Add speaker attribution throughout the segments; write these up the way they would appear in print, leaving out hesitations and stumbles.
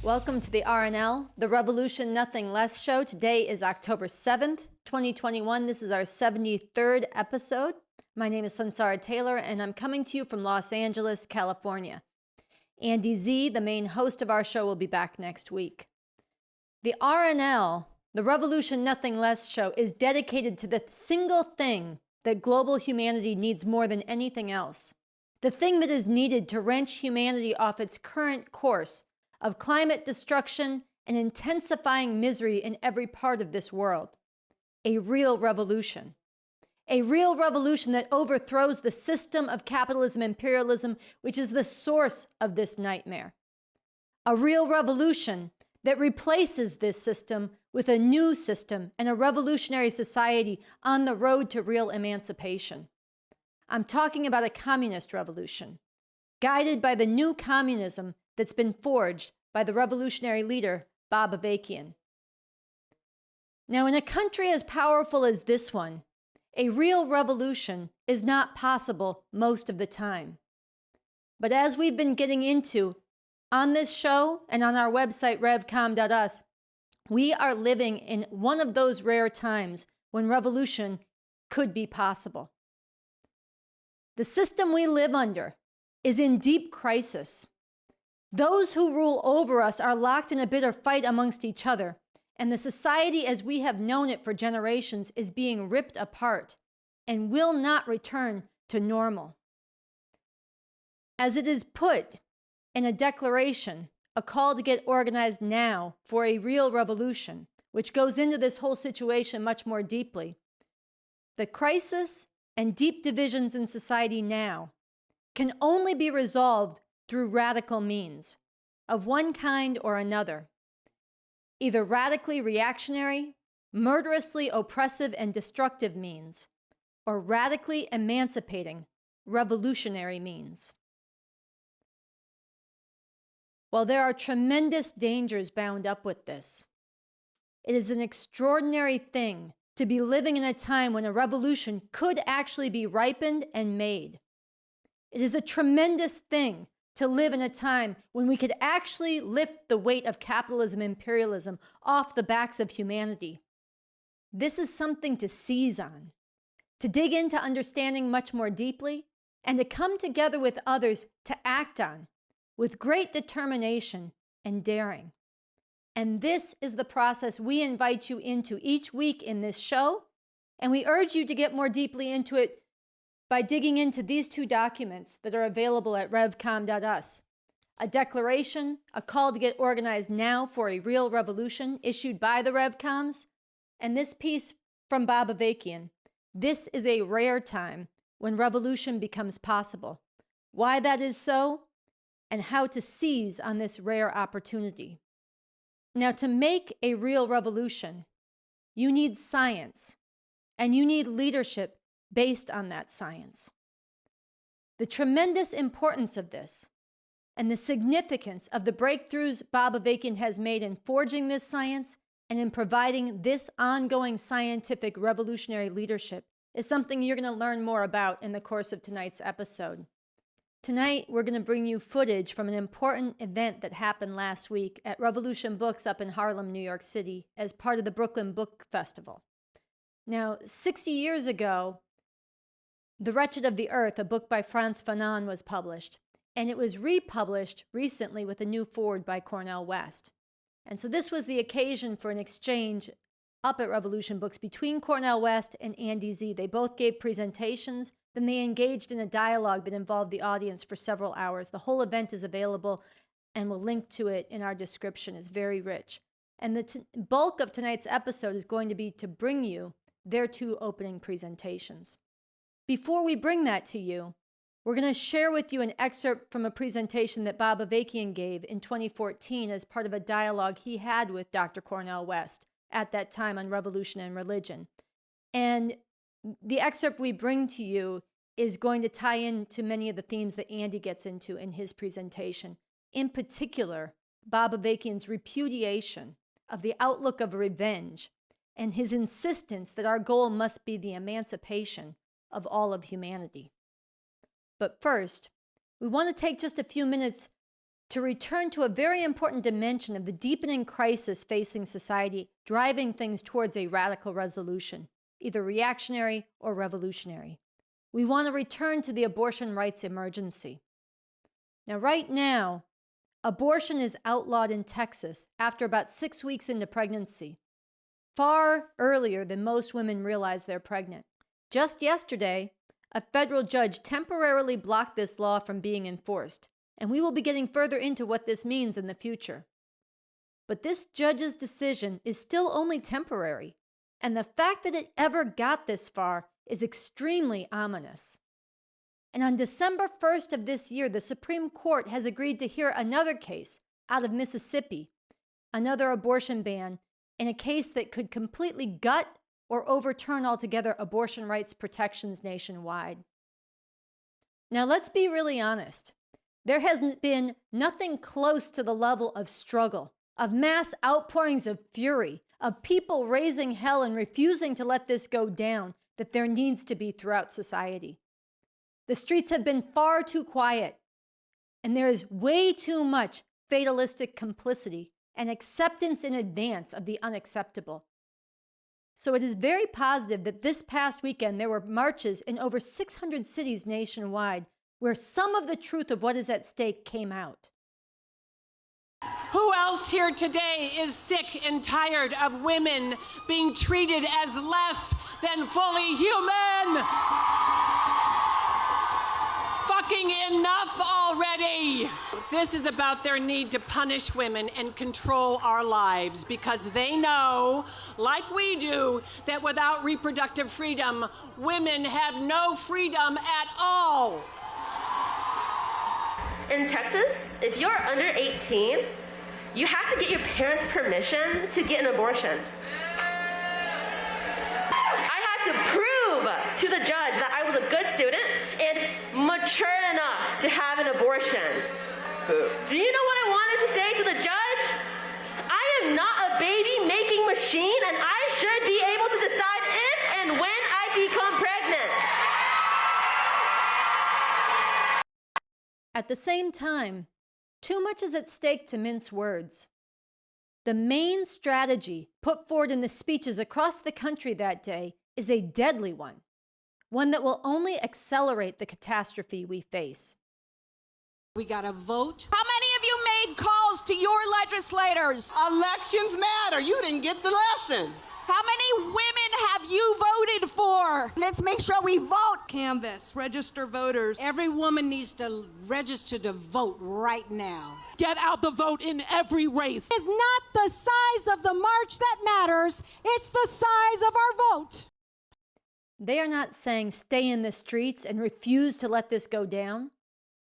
Speaker 1: Welcome to the RNL, the Revolution Nothing Less show. Today is October 7th, 2021. This is our 73rd episode. My name is Sunsara Taylor, and I'm coming to you from Los Angeles, California. Andy Zee, the main host of our show, will be back next week. The RNL, the Revolution Nothing Less show, is dedicated to the single thing that global humanity needs more than anything else. The thing that is needed to wrench humanity off its current course of climate destruction and intensifying misery in every part of this world. A real revolution. A real revolution that overthrows the system of capitalism-imperialism, which is the source of this nightmare. A real revolution that replaces this system with a new system and a revolutionary society on the road to real emancipation. I'm talking about a communist revolution, guided by the new communism that's been forged by the revolutionary leader, Bob Avakian. Now, in a country as powerful as this one, a real revolution is not possible most of the time. But as we've been getting into on this show and on our website, Revcom.us, we are living in one of those rare times when revolution could be possible. The system we live under is in deep crisis. Those who rule over us are locked in a bitter fight amongst each other, and the society as we have known it for generations is being ripped apart and will not return to normal. As it is put in a declaration, a call to get organized now for a real revolution, which goes into this whole situation much more deeply. The crisis and deep divisions in society now can only be resolved through radical means of one kind or another, either radically reactionary, murderously oppressive and destructive means, or radically emancipating, revolutionary means. While there are tremendous dangers bound up with this, it is an extraordinary thing to be living in a time when a revolution could actually be ripened and made. It is a tremendous thing to live in a time when we could actually lift the weight of capitalism-imperialism off the backs of humanity. This is something to seize on, to dig into understanding much more deeply, and to come together with others to act on with great determination and daring. And this is the process we invite you into each week in this show, and we urge you to get more deeply into it by digging into these two documents that are available at revcom.us. A declaration, a call to get organized now for a real revolution issued by the Revcoms, and this piece from Bob Avakian. This is a rare time when revolution becomes possible. Why that is so, and how to seize on this rare opportunity. Now, to make a real revolution, you need science, and you need leadership based on that science. The tremendous importance of this and the significance of the breakthroughs Bob Avakian has made in forging this science and in providing this ongoing scientific revolutionary leadership is something you're going to learn more about in the course of tonight's episode. Tonight, we're going to bring you footage from an important event that happened last week at Revolution Books up in Harlem, New York City, as part of the Brooklyn Book Festival. Now, 60 years ago, The Wretched of the Earth, a book by Franz Fanon, was published, and it was republished recently with a new foreword by Cornel West. And so this was the occasion for an exchange up at Revolution Books between Cornel West and Andy Zee. They both gave presentations. Then they engaged in a dialogue that involved the audience for several hours. The whole event is available, and we'll link to it in our description. It's very rich. And the bulk of tonight's episode is going to be to bring you their two opening presentations. Before we bring that to you, we're going to share with you an excerpt from a presentation that Bob Avakian gave in 2014 as part of a dialogue he had with Dr. Cornel West at that time on revolution and religion. And the excerpt we bring to you is going to tie into many of the themes that Andy gets into in his presentation. In particular, Bob Avakian's repudiation of the outlook of revenge and his insistence that our goal must be the emancipation of all of humanity. But first, we want to take just a few minutes to return to a very important dimension of the deepening crisis facing society, driving things towards a radical resolution, either reactionary or revolutionary. We want to return to the abortion rights emergency. Now, right now, abortion is outlawed in Texas after about 6 weeks into pregnancy, far earlier than most women realize they're pregnant. Just yesterday, a federal judge temporarily blocked this law from being enforced, and we will be getting further into what this means in the future. But this judge's decision is still only temporary, and the fact that it ever got this far is extremely ominous. And on December 1st of this year, the Supreme Court has agreed to hear another case out of Mississippi, another abortion ban, in a case that could completely gut or overturn altogether abortion rights protections nationwide. Now, let's be really honest. There has been nothing close to the level of struggle, of mass outpourings of fury, of people raising hell and refusing to let this go down that there needs to be throughout society. The streets have been far too quiet, and there is way too much fatalistic complicity and acceptance in advance of the unacceptable. So it is very positive that this past weekend there were marches in over 600 cities nationwide where some of the truth of what is at stake came out.
Speaker 2: Who else here today is sick and tired of women being treated as less than fully human? Fucking enough already! This is about their need to punish women and control our lives because they know, like we do, that without reproductive freedom, women have no freedom at all.
Speaker 3: In Texas, if you're under 18, you have to get your parents' permission to get an abortion. I had to prove to the judge that I was a good student and mature enough to have an abortion. Do you know what I wanted to say to the judge? I am not a baby-making machine, and I should be able to decide if and when I become pregnant.
Speaker 1: At the same time, too much is at stake to mince words. The main strategy put forward in the speeches across the country that day is a deadly one that will only accelerate the catastrophe we face.
Speaker 2: We gotta vote.
Speaker 4: How many of you made calls to your legislators?
Speaker 5: Elections matter. You didn't get the lesson.
Speaker 4: How many women have you voted for? Let's make sure we vote.
Speaker 6: Canvass, register voters.
Speaker 2: Every woman needs to register to vote right now.
Speaker 7: Get out the vote in every race.
Speaker 8: It's not the size of the march that matters, it's the size of our vote.
Speaker 1: They are not saying stay in the streets and refuse to let this go down.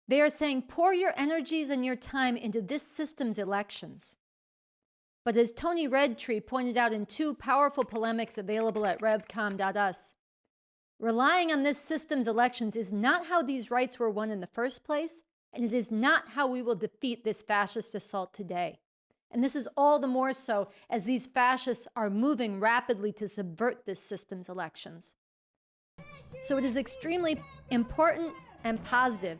Speaker 1: They are saying pour your energies and your time into this system's elections. But as Tony Redtree pointed out in 2 powerful polemics available at revcom.us, relying on this system's elections is not how these rights were won in the first place, and it is not how we will defeat this fascist assault today. And this is all the more so as these fascists are moving rapidly to subvert this system's elections. So it is extremely important and positive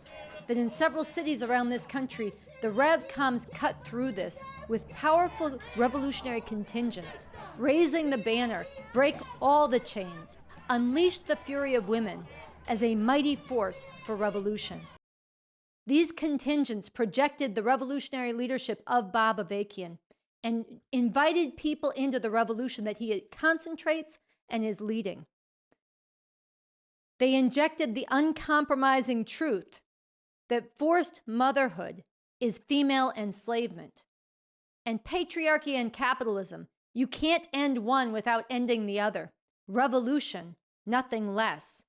Speaker 1: that in several cities around this country, the Revcoms cut through this with powerful revolutionary contingents, raising the banner, break all the chains, unleash the fury of women as a mighty force for revolution. These contingents projected the revolutionary leadership of Bob Avakian and invited people into the revolution that he concentrates and is leading. They injected the uncompromising truth that forced motherhood is female enslavement. And patriarchy and capitalism, you can't end one without ending the other. Revolution, nothing less.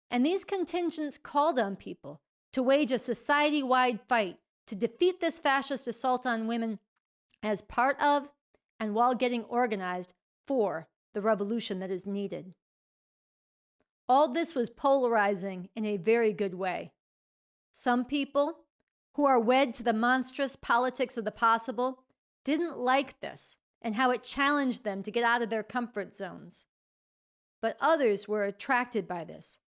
Speaker 1: And these contingents called on people to wage a society-wide fight to defeat this fascist assault on women as part of and while getting organized for the revolution that is needed. All this was polarizing in a very good way. Some people who are wed to the monstrous politics of the possible didn't like this and how it challenged them to get out of their comfort zones. But others were attracted by this,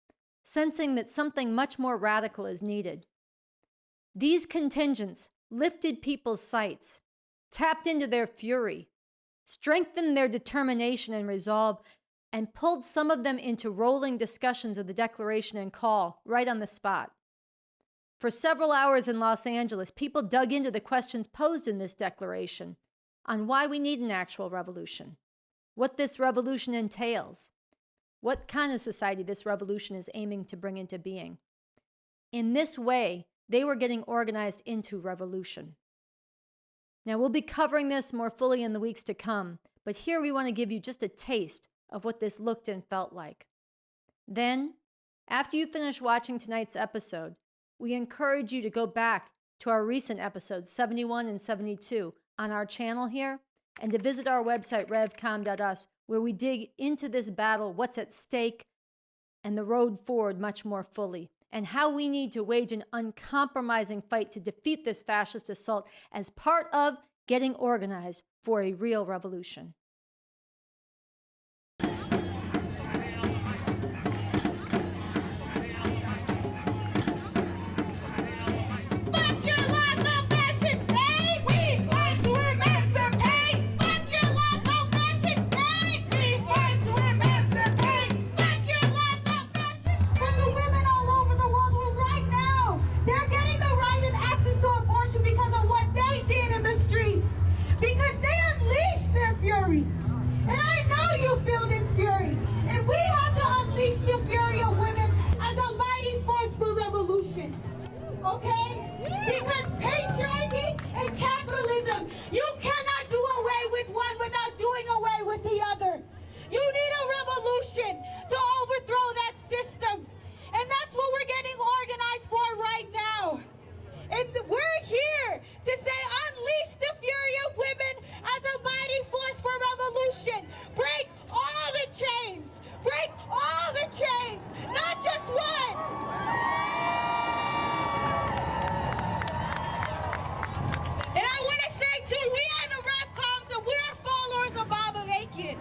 Speaker 1: sensing that something much more radical is needed. These contingents lifted people's sights, tapped into their fury, strengthened their determination and resolve, and pulled some of them into rolling discussions of the Declaration and Call right on the spot. For several hours in Los Angeles, people dug into the questions posed in this declaration on why we need an actual revolution, what this revolution entails, what kind of society this revolution is aiming to bring into being. In this way, they were getting organized into revolution. Now, we'll be covering this more fully in the weeks to come, but here we want to give you just a taste of what this looked and felt like. Then, after you finish watching tonight's episode, we encourage you to go back to our recent episodes, 71 and 72, on our channel here, and to visit our website, revcom.us, where we dig into this battle, what's at stake, and the road forward much more fully, and how we need to wage an uncompromising fight to defeat this fascist assault as part of getting organized for a real revolution.
Speaker 8: Okay? Because patriarchy and capitalism, you cannot do away with one without doing away with the other. You need a revolution to overthrow that system. And that's what we're getting organized for right now. And we're here to say unleash the fury of women as a mighty force for revolution. Break all the chains. Break all the chains, not just one. And I want to say, too, we are the Revcoms and we are followers of Bob Avakian.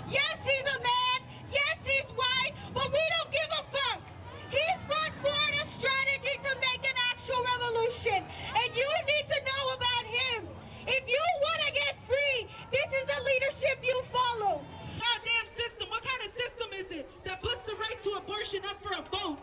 Speaker 8: Yes, he's a man. Yes, he's white. But we don't give a fuck. He's brought forward a strategy to make an actual revolution. And you need to know about him. If you want to get free, this is the leadership you follow.
Speaker 6: Goddamn system. What kind of system is it that puts the right to abortion up for a vote?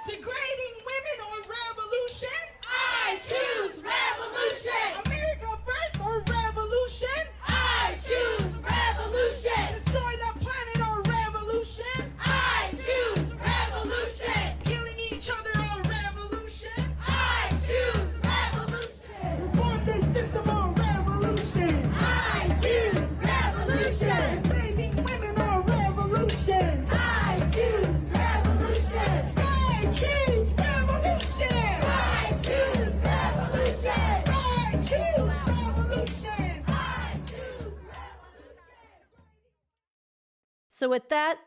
Speaker 6: Degrading women or revolution?
Speaker 8: I choose revolution.
Speaker 6: America first or revolution?
Speaker 8: I choose revolution.
Speaker 6: Destroy the planet or revolution?
Speaker 8: I choose revolution.
Speaker 6: Killing each other or revolution?
Speaker 8: I choose revolution.
Speaker 6: Reform this system or revolution?
Speaker 8: I choose revolution.
Speaker 6: Saving women or revolution?
Speaker 8: I choose revolution.
Speaker 6: I choose revolution.
Speaker 8: I choose revolution.
Speaker 6: I choose revolution.
Speaker 8: I choose revolution.
Speaker 1: So with that,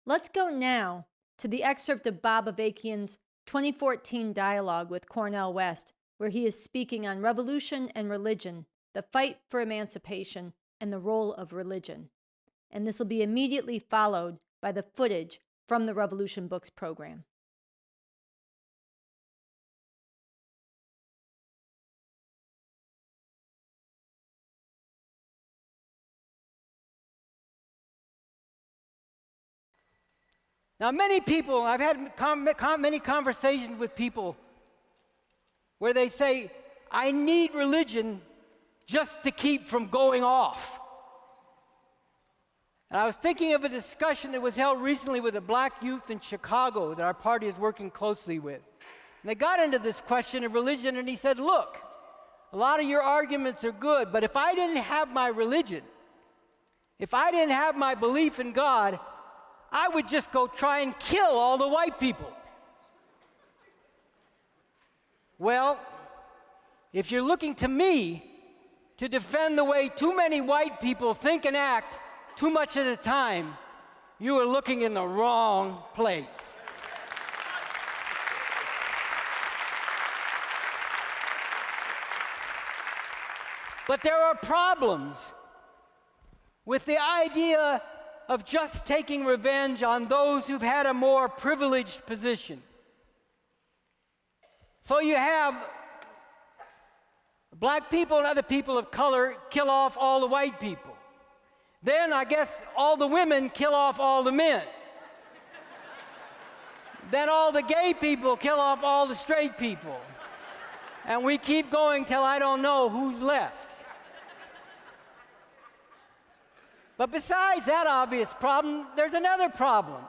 Speaker 1: let's go now to the excerpt of Bob Avakian's 2014 dialogue with Cornel West, where he is speaking on revolution and religion, the fight for emancipation, and the role of religion. And this will be immediately followed by the footage from the Revolution Books program.
Speaker 9: Now, many people, I've had many conversations with people where they say, I need religion just to keep from going off. And I was thinking of a discussion that was held recently with a black youth in Chicago that our party is working closely with. And they got into this question of religion, and he said, look, a lot of your arguments are good, but if I didn't have my religion, if I didn't have my belief in God, I would just go try and kill all the white people. Well, if you're looking to me to defend the way too many white people think and act too much at a time, you are looking in the wrong place. But there are problems with the idea of just taking revenge on those who've had a more privileged position. So you have Black people and other people of color kill off all the white people. Then I guess all the women kill off all the men. Then all the gay people kill off all the straight people. And we keep going till I don't know who's left. But besides that obvious problem, there's another problem.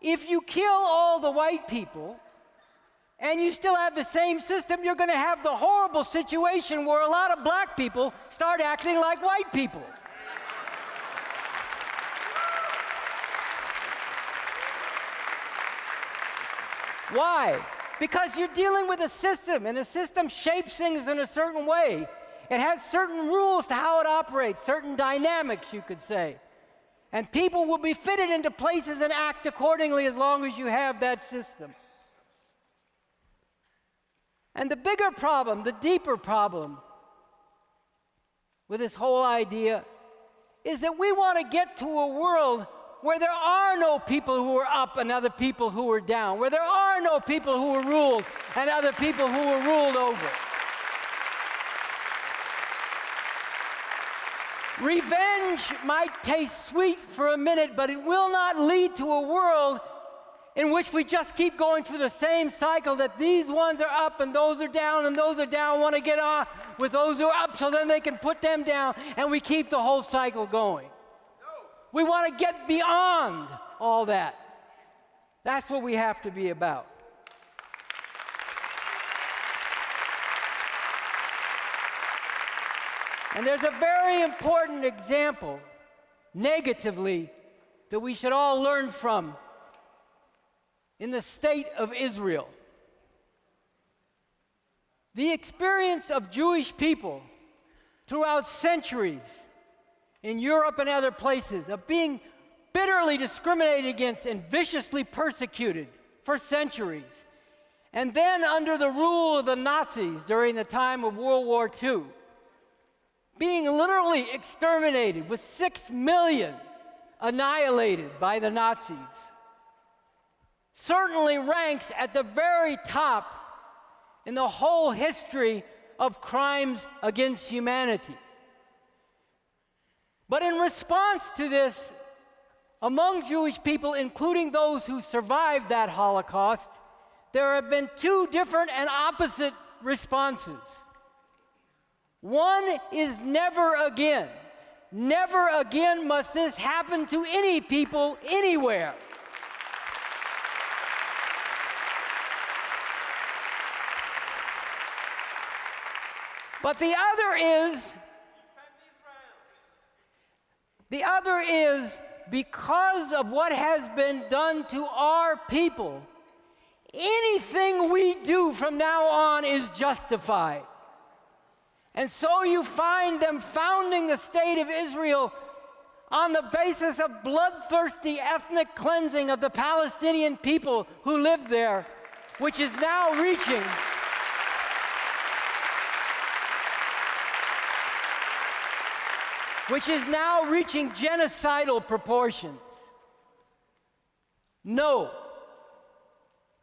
Speaker 9: If you kill all the white people and you still have the same system, you're going to have the horrible situation where a lot of black people start acting like white people. Why? Because you're dealing with a system, and the system shapes things in a certain way. It has certain rules to how it operates, certain dynamics, you could say. And people will be fitted into places and act accordingly as long as you have that system. And the bigger problem, the deeper problem with this whole idea is that we want to get to a world where there are no people who are up and other people who are down, where there are no people who are ruled and other people who are ruled over. Revenge might taste sweet for a minute, but it will not lead to a world in which we just keep going through the same cycle, that these ones are up and those are down and those are down want to get on with those who are up so then they can put them down, and we keep the whole cycle going. We want to get beyond all that. That's what we have to be about. And there's a very important example, negatively, that we should all learn from in the state of Israel. The experience of Jewish people throughout centuries in Europe and other places of being bitterly discriminated against and viciously persecuted for centuries. And then under the rule of the Nazis during the time of World War II, being literally exterminated, with 6 million annihilated by the Nazis, certainly ranks at the very top in the whole history of crimes against humanity. But in response to this, among Jewish people, including those who survived that Holocaust, there have been two different and opposite responses. One is never again. Never again must this happen to any people anywhere. But the other is because of what has been done to our people, anything we do from now on is justified. And so you find them founding the state of Israel on the basis of bloodthirsty ethnic cleansing of the Palestinian people who live there, which is now reaching genocidal proportions. No.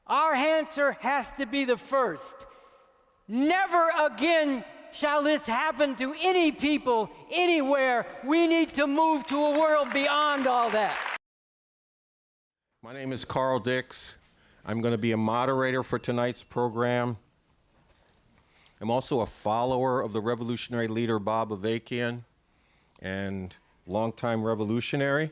Speaker 9: Our answer has to be the first. Never again shall this happen to any people, anywhere. We need to move to a world beyond all that.
Speaker 10: My name is Carl Dix. I'm going to be a moderator for tonight's program. I'm also a follower of the revolutionary leader Bob Avakian and longtime revolutionary.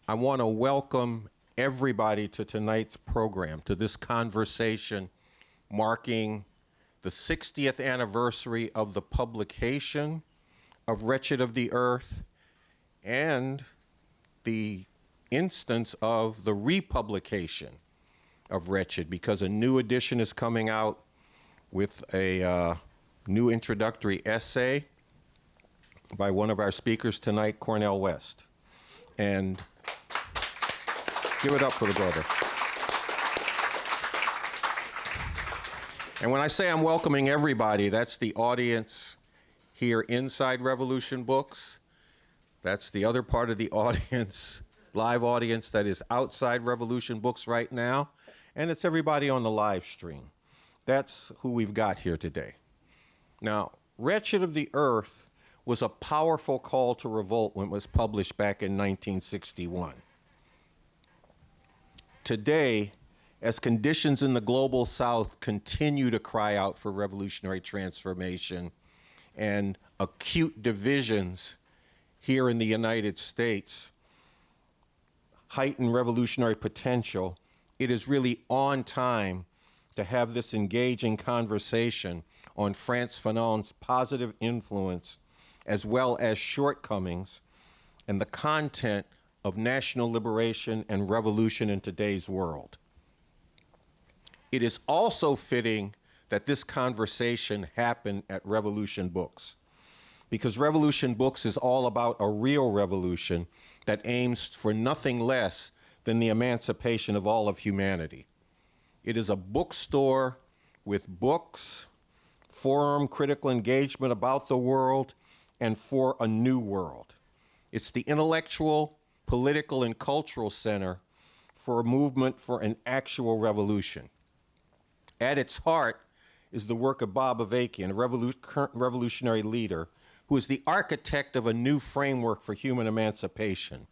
Speaker 10: I want to welcome everybody to tonight's program, to this conversation marking the 60th anniversary of the publication of Wretched of the Earth and the instance of the republication of Wretched, because a new edition is coming out with a new introductory essay by one of our speakers tonight, Cornel West. And give it up for the brother. And when I say I'm welcoming everybody, that's the audience here inside Revolution Books. That's the other part of the audience, live audience, that is outside Revolution Books right now. And it's everybody on the live stream. That's who we've got here today. Now, Wretched of the Earth was a powerful call to revolt when it was published back in 1961. Today, as conditions in the global South continue to cry out for revolutionary transformation and acute divisions here in the United States heighten revolutionary potential, it is really on time to have this engaging conversation on Franz Fanon's positive influence as well as shortcomings and the content of national liberation and revolution in today's world. It is also fitting that this conversation happen at Revolution Books, because Revolution Books is all about a real revolution that aims for nothing less than the emancipation of all of humanity. It is a bookstore with books, forum, critical engagement about the world, and for a new world. It's the intellectual, political, and cultural center for a movement for an actual revolution. At its heart is the work of Bob Avakian, a current revolutionary leader, who is the architect of a new framework for human emancipation,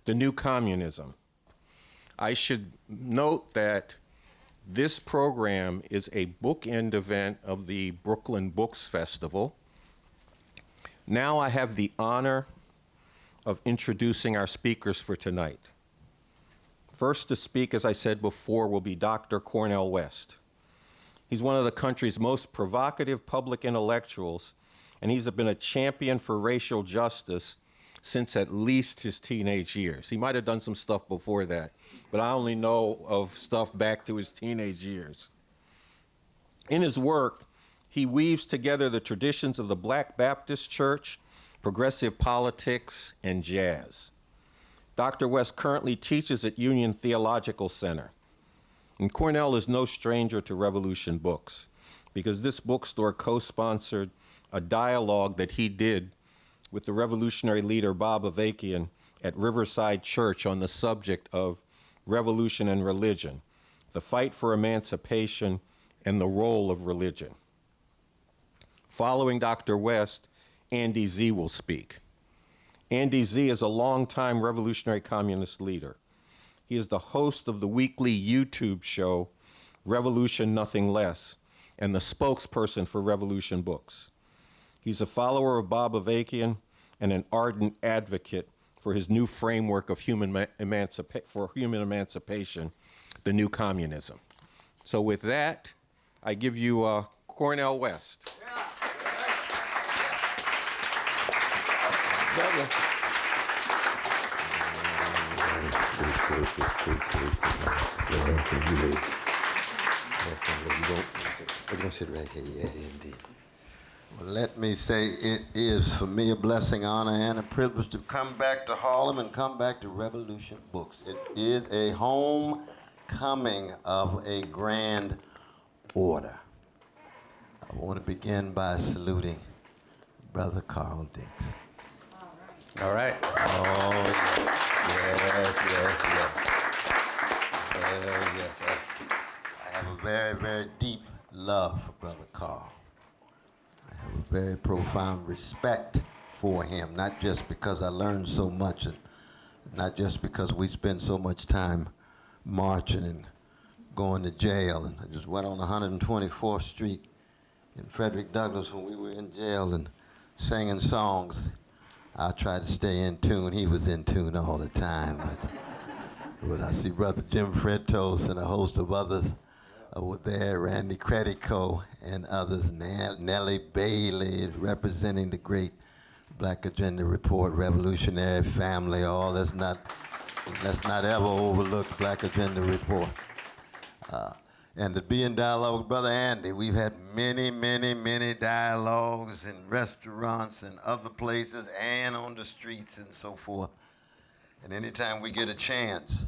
Speaker 10: the new communism. I should note that this program is a bookend event of the Brooklyn Books Festival. Now I have the honor of introducing our speakers for tonight. First to speak, as I said before, will be Dr. Cornel West. He's one of the country's most provocative public intellectuals, and he's been a champion for racial justice since at least his teenage years. He might have done some stuff before that, but I only know of stuff back to his teenage years. In his work, he weaves together the traditions of the Black Baptist Church, progressive politics, and jazz. Dr. West currently teaches at Union Theological Center. And Cornel is no stranger to Revolution Books, because this bookstore co-sponsored a dialogue that he did with the revolutionary leader Bob Avakian at Riverside Church on the subject of revolution and religion, the fight for emancipation, and the role of religion. Following Dr. West, Andy Zee will speak. Andy Zee is a longtime revolutionary communist leader. He is the host of the weekly YouTube show, Revolution Nothing Less, and the spokesperson for Revolution Books. He's a follower of Bob Avakian and an ardent advocate for his new framework of human emancipation, the new communism. So with that, I give you Cornel West.
Speaker 11: We're going to sit right here. Yeah, indeed. Well, let me say it is for me a blessing, honor, and a privilege to come back to Harlem and come back to Revolution Books. It is a homecoming of a grand order. I want to begin by saluting Brother Carl Dix.
Speaker 12: All right.
Speaker 11: Oh, yes. I have a very, very deep love for Brother Carl. I have a very profound respect for him, not just because I learned so much, and not just because we spend so much time marching and going to jail. And I just went on 124th Street in Frederick Douglass when we were in jail and singing songs. I tried to stay in tune. He was in tune all the time. But when I see Brother Jim Fredtos and a host of others were there, Randy Credico and others, Nellie Bailey representing the great Black Agenda Report, Revolutionary Family, all let's not ever overlook Black Agenda Report. And to be in dialogue with Brother Andy, we've had many, many, many dialogues in restaurants and other places and on the streets and so forth. And anytime we get a chance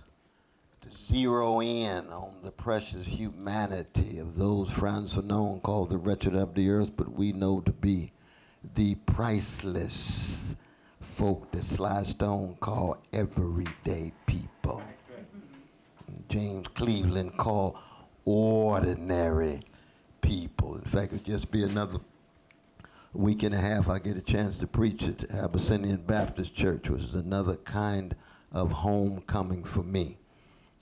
Speaker 11: to zero in on the precious humanity of those Franz Fanon called the wretched of the earth, but we know to be the priceless folk that Sly Stone called everyday people. James Cleveland called ordinary people. In fact, it would just be another week and a half, I get a chance to preach at Abyssinian Baptist Church, which is another kind of homecoming for me.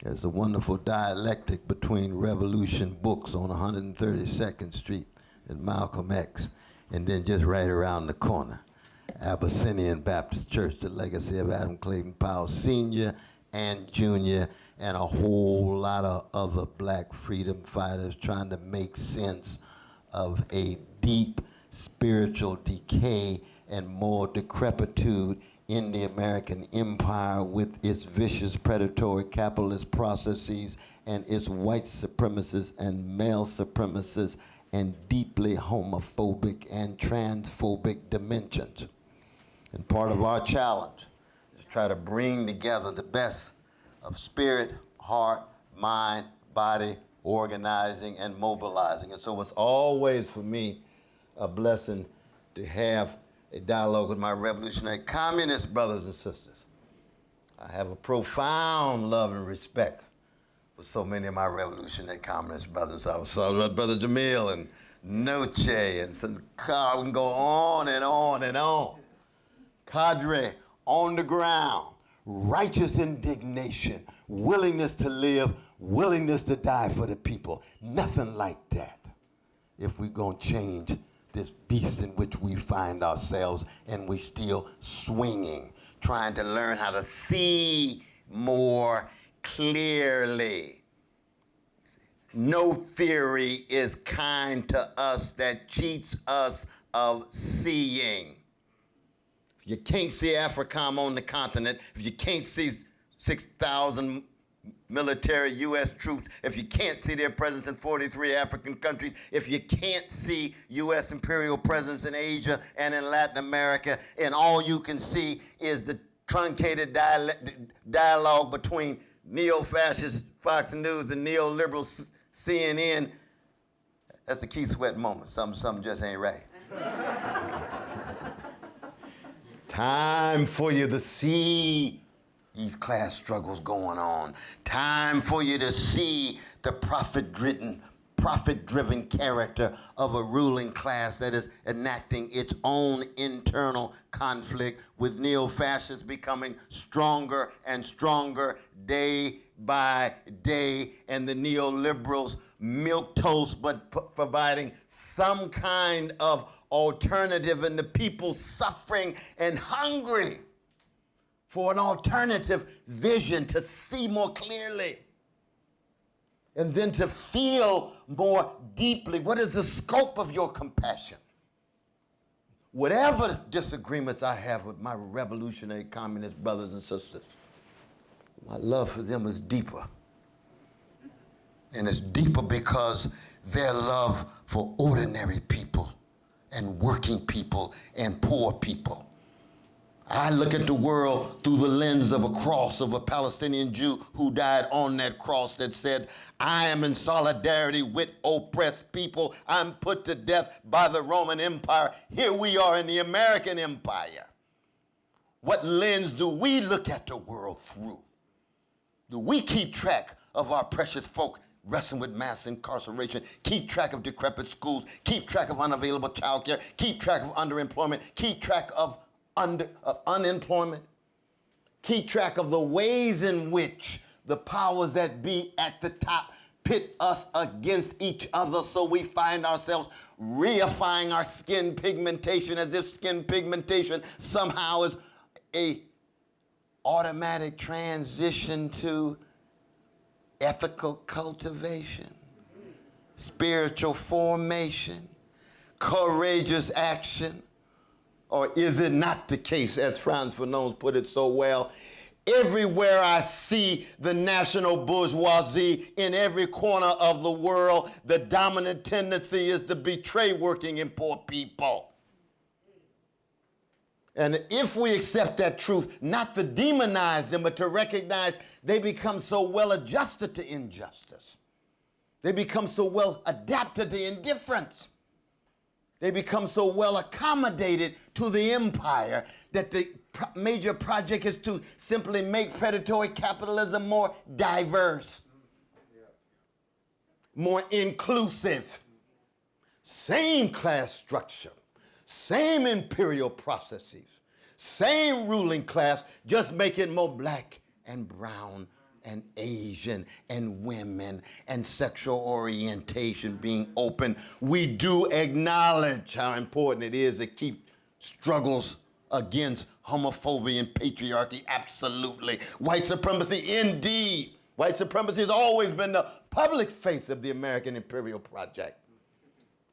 Speaker 11: There's a wonderful dialectic between Revolution Books on 132nd Street and Malcolm X, and then just right around the corner, Abyssinian Baptist Church, the legacy of Adam Clayton Powell Sr. and Jr., and a whole lot of other black freedom fighters trying to make sense of a deep spiritual decay and moral decrepitude in the American empire with its vicious predatory capitalist processes and its white supremacists and male supremacists and deeply homophobic and transphobic dimensions. And part of our challenge is to try to bring together the best of spirit, heart, mind, body, organizing, and mobilizing. And so it's always, for me, a blessing to have a dialogue with my revolutionary communist brothers and sisters. I have a profound love and respect for so many of my revolutionary communist brothers. I was Brother Jamil and Noche and Carl, we can go on and on and on. Cadre on the ground, righteous indignation, willingness to live, willingness to die for the people. Nothing like that if we're going to change this beast in which we find ourselves, and we still swinging, trying to learn how to see more clearly. No theory is kind to us that cheats us of seeing. If you can't see AFRICOM on the continent, if you can't see 6,000 military U.S. troops, if you can't see their presence in 43 African countries, if you can't see U.S. imperial presence in Asia and in Latin America, and all you can see is the truncated dialogue between neo-fascist Fox News and neoliberal CNN, that's a Keith Sweat moment. Something just ain't right. Time for you to see these class struggles going on. Time for you to see the profit-driven character of a ruling class that is enacting its own internal conflict, with neo-fascists becoming stronger and stronger day by day, and the neoliberals milquetoast but providing some kind of alternative, and the people suffering and hungry for an alternative vision, to see more clearly, and then to feel more deeply. What is the scope of your compassion? Whatever disagreements I have with my revolutionary communist brothers and sisters, my love for them is deeper. And it's deeper because their love for ordinary people and working people and poor people. I look at the world through the lens of a cross of a Palestinian Jew who died on that cross that said, I am in solidarity with oppressed people. I'm put to death by the Roman Empire. Here we are in the American Empire. What lens do we look at the world through? Do we keep track of our precious folk wrestling with mass incarceration, keep track of decrepit schools, keep track of unavailable child care, keep track of underemployment, keep track of unemployment, keep track of the ways in which the powers that be at the top pit us against each other, so we find ourselves reifying our skin pigmentation as if skin pigmentation somehow is a automatic transition to ethical cultivation, spiritual formation, courageous action. Or is it not the case, as Franz Fanon put it so well, everywhere I see the national bourgeoisie in every corner of the world, the dominant tendency is to betray working and poor people. And if we accept that truth, not to demonize them, but to recognize they become so well adjusted to injustice. They become so well adapted to indifference. They become so well accommodated to the empire that the major project is to simply make predatory capitalism more diverse, more inclusive. Same class structure, Same imperial processes, same ruling class, just make it more black and brown and Asian and women and sexual orientation being open. We do acknowledge how important it is to keep struggles against homophobia and patriarchy, absolutely. White supremacy, indeed. White supremacy has always been the public face of the American imperial project.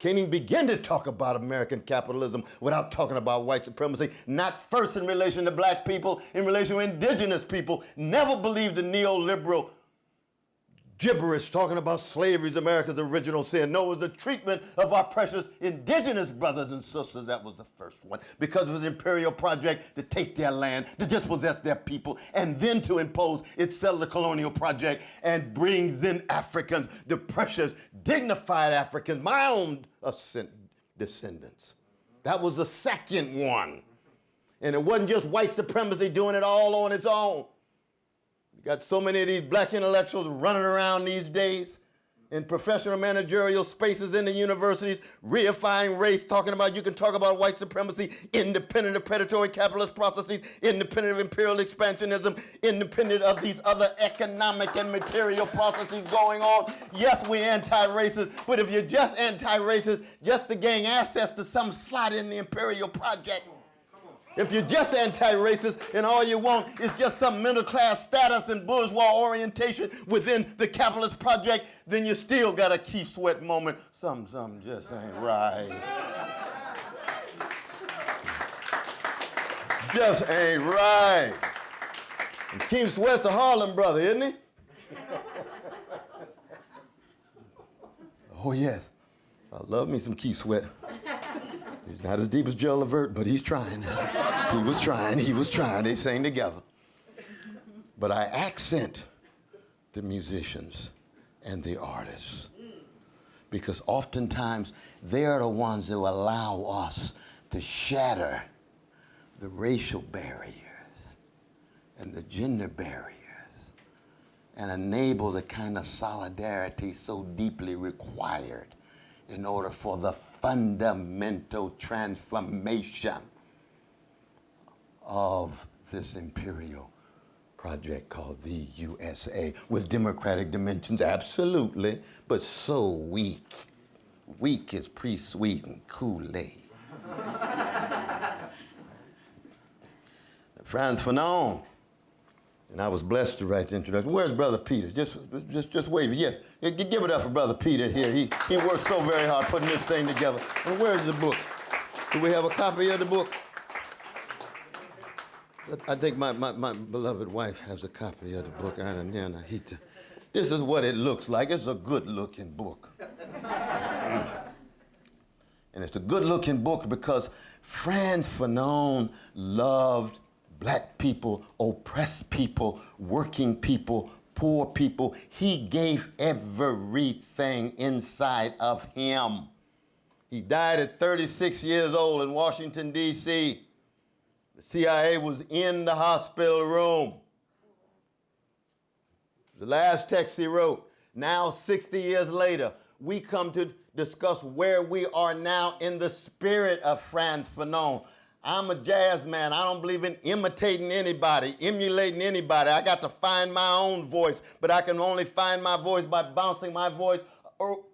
Speaker 11: Can't even begin to talk about American capitalism without talking about white supremacy, not first in relation to black people, in relation to indigenous people. Never believed the neoliberal gibberish talking about slavery is America's original sin. No, it was the treatment of our precious indigenous brothers and sisters that was the first one, because it was an imperial project to take their land, to dispossess their people, and then to impose its settler colonial project and bring then Africans, the precious, dignified Africans, my own descendants. That was the second one. And it wasn't just white supremacy doing it all on its own. Got so many of these black intellectuals running around these days in professional managerial spaces in the universities, reifying race, talking about you can talk about white supremacy independent of predatory capitalist processes, independent of imperial expansionism, independent of these other economic and material processes going on. Yes, we're anti-racist, but if you're just anti-racist just to gain access to some slot in the imperial project, if you're just anti-racist and all you want is just some middle class status and bourgeois orientation within the capitalist project, then you still got a Keith Sweat moment. Something just ain't right. Just ain't right. And Keith Sweat's a Harlem brother, isn't he? Oh yes, I love me some Keith Sweat. He's not as deep as Joe Levert, but he's trying. He was trying. They sang together. But I accent the musicians and the artists, because oftentimes they're the ones who allow us to shatter the racial barriers and the gender barriers and enable the kind of solidarity so deeply required in order for the fundamental transformation of this imperial project called the USA, with democratic dimensions, absolutely, but so weak. Weak as pre-sweetened Kool-Aid. Franz Fanon, and I was blessed to write the introduction. Where's Brother Peter? Just wave it. Yes, give it up for Brother Peter here. He worked so very hard putting this thing together. And where's the book? Do we have a copy of the book? I think my beloved wife has a copy of the book. I hate to. This is what it looks like. It's a good-looking book. And it's a good-looking book because Franz Fanon loved black people, oppressed people, working people, poor people. He gave everything inside of him. He died at 36 years old in Washington, D.C. The CIA was in the hospital room. The last text he wrote. Now, 60 years later, we come to discuss where we are now in the spirit of Franz Fanon. I'm a jazz man. I don't believe in imitating anybody, emulating anybody. I got to find my own voice, but I can only find my voice by bouncing my voice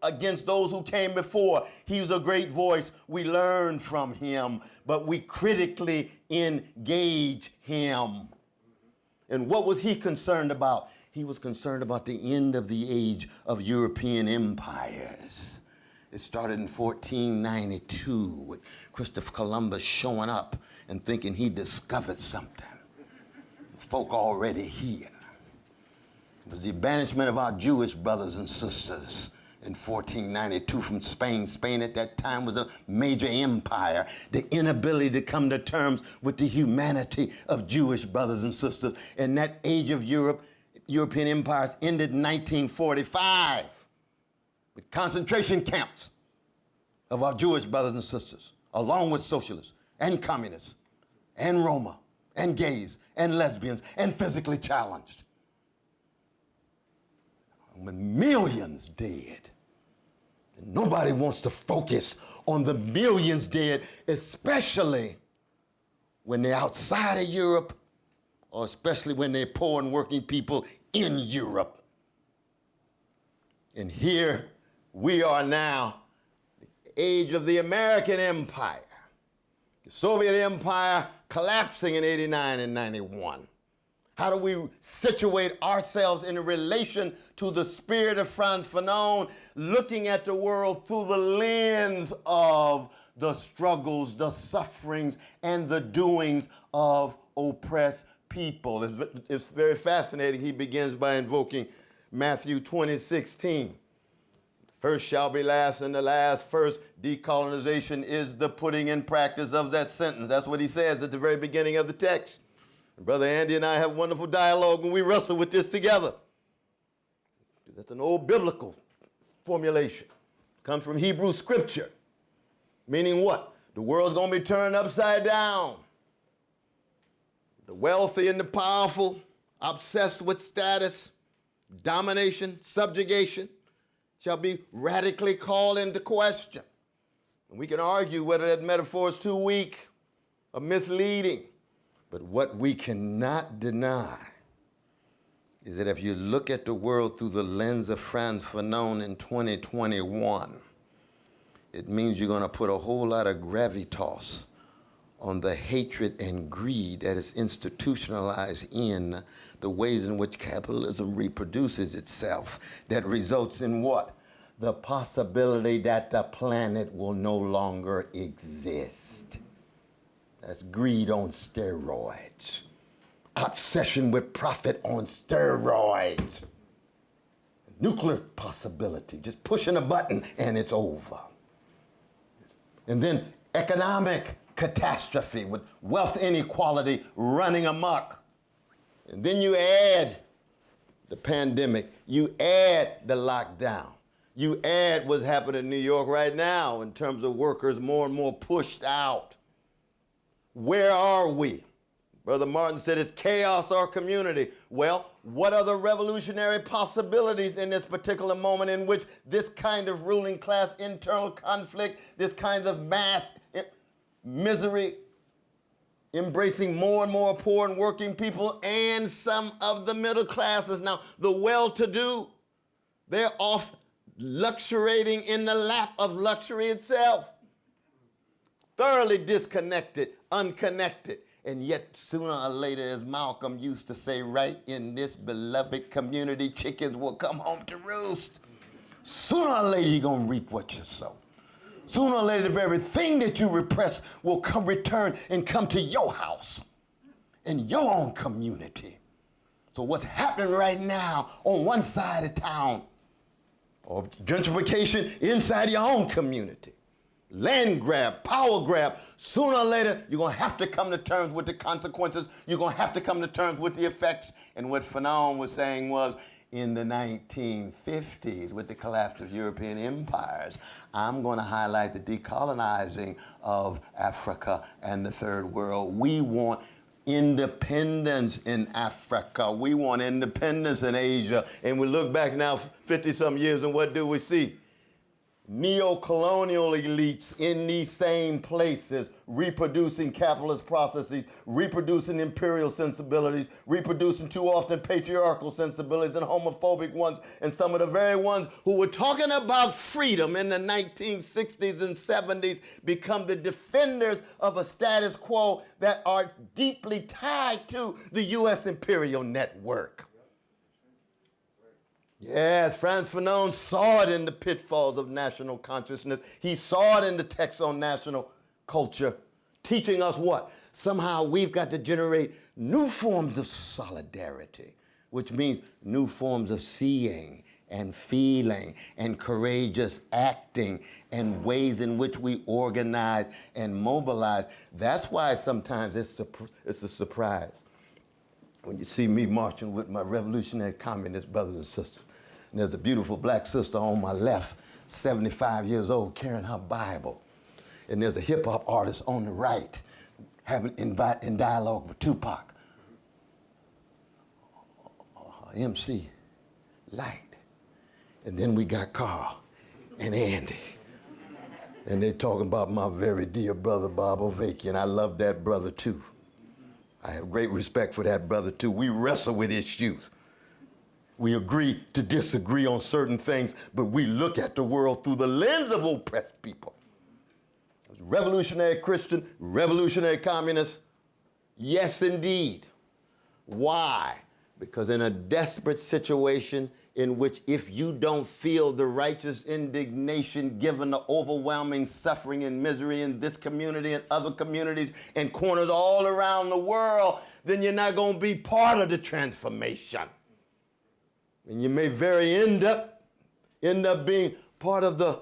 Speaker 11: against those who came before. He was a great voice. We learn from him, but we critically engage him. And what was he concerned about? He was concerned about the end of the age of European empires. It started in 1492 with Christopher Columbus showing up and thinking he discovered something. Folk already here. It was the banishment of our Jewish brothers and sisters in 1492 from Spain. Spain at that time was a major empire. The inability to come to terms with the humanity of Jewish brothers and sisters. And that age of European empires ended in 1945 with concentration camps of our Jewish brothers and sisters, along with socialists and communists and Roma and gays and lesbians and physically challenged. When millions dead. In Nobody wants to focus on the millions dead, especially when they're outside of Europe, or especially when they're poor and working people in Europe. And here we are now, the age of the American empire. The Soviet empire collapsing in 89 and 91. How do we situate ourselves in relation to the spirit of Franz Fanon, looking at the world through the lens of the struggles, the sufferings, and the doings of oppressed people? It's very fascinating. He begins by invoking Matthew 20:16. First shall be last and the last first. Decolonization is the putting in practice of that sentence. That's what he says at the very beginning of the text. Brother Andy and I have wonderful dialogue when we wrestle with this together. That's an old biblical formulation. It comes from Hebrew scripture. Meaning what? The world's going to be turned upside down. The wealthy and the powerful, obsessed with status, domination, subjugation, shall be radically called into question. And we can argue whether that metaphor is too weak or misleading. But what we cannot deny is that if you look at the world through the lens of Franz Fanon in 2021, it means you're going to put a whole lot of gravitas on the hatred and greed that is institutionalized in the ways in which capitalism reproduces itself, that results in what? The possibility that the planet will no longer exist. That's greed on steroids. Obsession with profit on steroids. Nuclear possibility, just pushing a button and it's over. And then economic catastrophe with wealth inequality running amok. And then you add the pandemic, you add the lockdown, you add what's happening in New York right now in terms of workers more and more pushed out. Where are we? Brother Martin said it's chaos or community. Well, what are the revolutionary possibilities in this particular moment in which this kind of ruling class internal conflict, this kind of mass misery, embracing more and more poor and working people and some of the middle classes? Now, the well-to-do, they're off luxuriating in the lap of luxury itself. Thoroughly disconnected, unconnected. And yet, sooner or later, as Malcolm used to say, right in this beloved community, chickens will come home to roost. Sooner or later, you're going to reap what you sow. Sooner or later, the very thing that you repress will return and come to your house, in your own community. So what's happening right now on one side of town, or gentrification inside your own community, land grab, power grab, sooner or later, you're going to have to come to terms with the consequences. You're going to have to come to terms with the effects. And what Fanon was saying was, in the 1950s, with the collapse of European empires, I'm going to highlight the decolonizing of Africa and the third world. We want independence in Africa. We want independence in Asia. And we look back now 50-some years, and what do we see? Neo-colonial elites in these same places, reproducing capitalist processes, reproducing imperial sensibilities, reproducing too often patriarchal sensibilities and homophobic ones, and some of the very ones who were talking about freedom in the 1960s and 70s become the defenders of a status quo that are deeply tied to the U.S. imperial network. Yes, Franz Fanon saw it in the pitfalls of national consciousness. He saw it in the text on national culture, teaching us what? Somehow we've got to generate new forms of solidarity, which means new forms of seeing and feeling and courageous acting and ways in which we organize and mobilize. That's why sometimes it's a surprise when you see me marching with my revolutionary communist brothers and sisters. And there's a beautiful black sister on my left, 75 years old, carrying her Bible. And there's a hip-hop artist on the right, in dialogue with Tupac. MC Light. And then we got Carl and Andy. And they're talking about my very dear brother, Bob Avakian. I love that brother too. I have great respect for that brother too. We wrestle with issues. We agree to disagree on certain things, but we look at the world through the lens of oppressed people. Revolutionary Christian, revolutionary communist, yes indeed. Why? Because in a desperate situation in which if you don't feel the righteous indignation given the overwhelming suffering and misery in this community and other communities and corners all around the world, then you're not going to be part of the transformation. And you may end up being part of the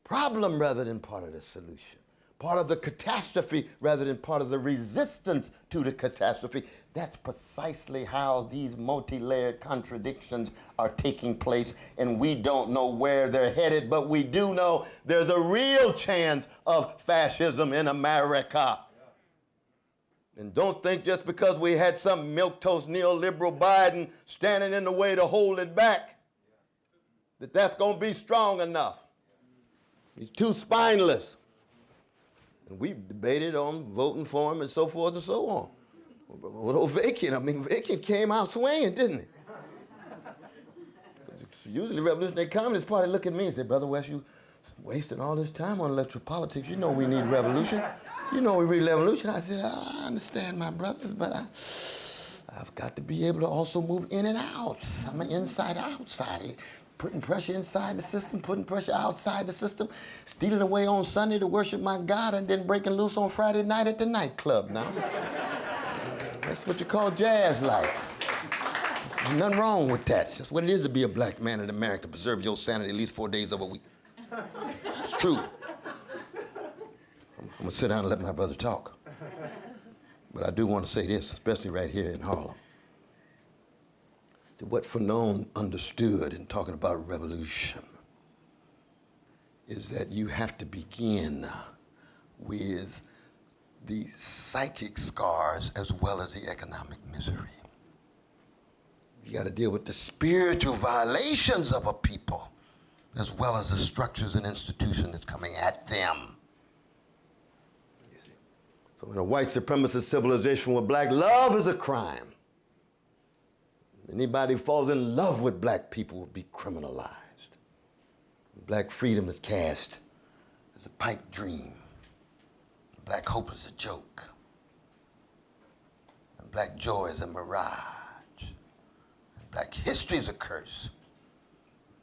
Speaker 11: problem rather than part of the solution. Part of the catastrophe rather than part of the resistance to the catastrophe. That's precisely how these multi-layered contradictions are taking place, and we don't know where they're headed, but we do know there's a real chance of fascism in America. And don't think just because we had some milquetoast neoliberal Biden standing in the way to hold it back, that that's going to be strong enough. He's too spineless. And we've debated on voting for him and so forth and so on. With Avakian came out swinging, didn't he? Usually the Revolutionary Communist Party look at me and say, Brother West, you wasting all this time on electoral politics. You know we need revolution. You know we need revolution. I said, I understand, my brothers, but I've got to be able to also move in and out. I'm an inside-outsider. Putting pressure inside the system, putting pressure outside the system, stealing away on Sunday to worship my God, and then breaking loose on Friday night at the nightclub now. That's what you call jazz life. There's nothing wrong with that. It's just what it is to be a black man in America, to preserve your sanity at least 4 days of a week. It's true. I'm gonna sit down and let my brother talk. But I do want to say this, especially right here in Harlem. What Fanon understood in talking about revolution is that you have to begin with the psychic scars as well as the economic misery. You got to deal with the spiritual violations of a people as well as the structures and institutions that's coming at them. So in a white supremacist civilization where black love is a crime, anybody who falls in love with black people will be criminalized. Black freedom is cast as a pipe dream. Black hope is a joke. And black joy is a mirage. And black history is a curse.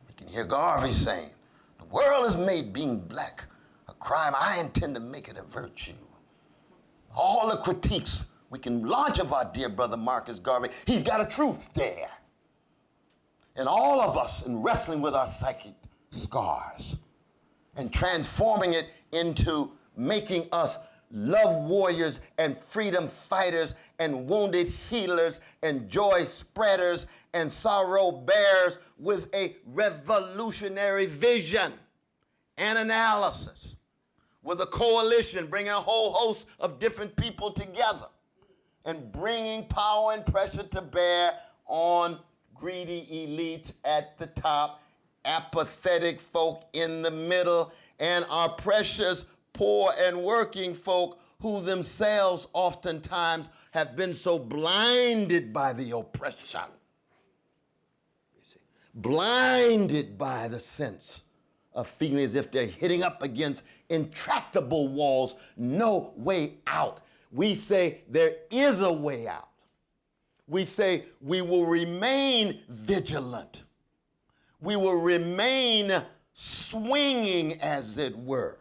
Speaker 11: You can hear Garvey saying, the world has made being black a crime. I intend to make it a virtue. All the critiques we can launch of our dear brother Marcus Garvey, he's got a truth there. And all of us in wrestling with our psychic scars and transforming it into making us love warriors and freedom fighters and wounded healers and joy spreaders and sorrow bearers with a revolutionary vision and analysis, with a coalition bringing a whole host of different people together and bringing power and pressure to bear on greedy elites at the top, apathetic folk in the middle, and our precious poor and working folk who themselves oftentimes have been so blinded by the oppression. You see, blinded by the sense of feeling as if they're hitting up against intractable walls, no way out. We say there is a way out. We say we will remain vigilant. We will remain swinging, as it were.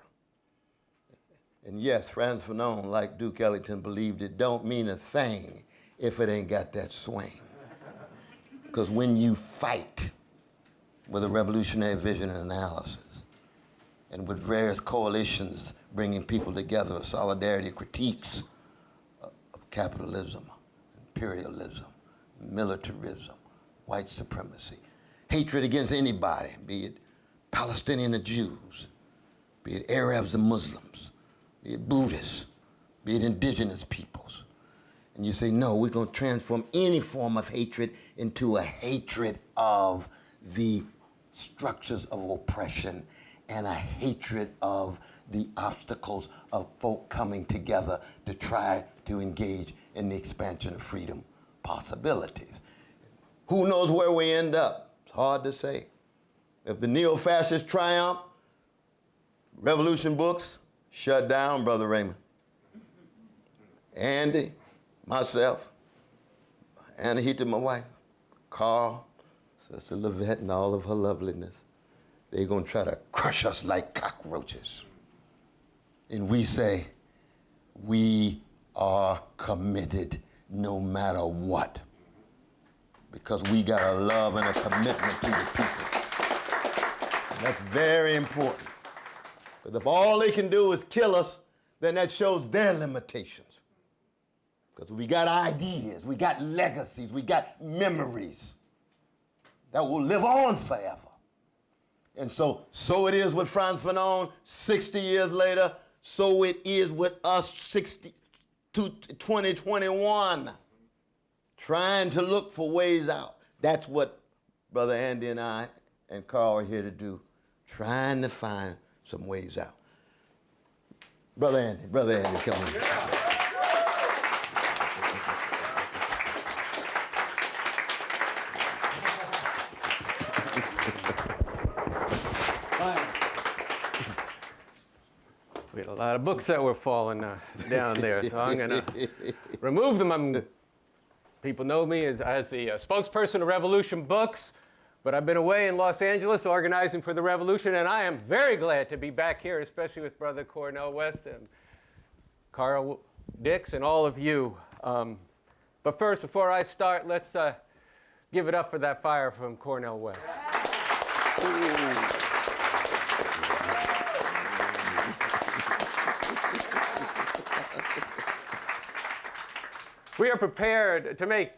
Speaker 11: And yes, Franz Fanon, like Duke Ellington, believed it don't mean a thing if it ain't got that swing. Because when you fight with a revolutionary vision and analysis, and with various coalitions bringing people together, solidarity, critiques of capitalism, imperialism, militarism, white supremacy, hatred against anybody, be it Palestinian or Jews, be it Arabs or Muslims, be it Buddhists, be it indigenous peoples. And you say, no, we're going to transform any form of hatred into a hatred of the structures of oppression and a hatred of the obstacles of folk coming together to try to engage in the expansion of freedom possibilities. Who knows where we end up? It's hard to say. If the neo-fascists triumph, Revolution Books shut down, Brother Raymond. Andy, myself, Anahita, my wife, Carl, Sister Levette, and all of her loveliness. They're going to try to crush us like cockroaches. And we say, we are committed no matter what, because we got a love and a commitment to the people. And that's very important. Because if all they can do is kill us, then that shows their limitations. Because we got ideas, we got legacies, we got memories that will live on forever. And so it is with Franz Fanon 60 years later, so it is with us 2021, trying to look for ways out. That's what Brother Andy and I and Carl are here to do, trying to find some ways out. Brother Andy, come on.
Speaker 12: We had a lot of books that were falling down there, so I'm going to remove them. People know me as the spokesperson of Revolution Books, but I've been away in Los Angeles organizing for the revolution, and I am very glad to be back here, especially with Brother Cornel West and Carl Dix and all of you. But first, before I start, let's give it up for that fire from Cornel West. We are prepared to make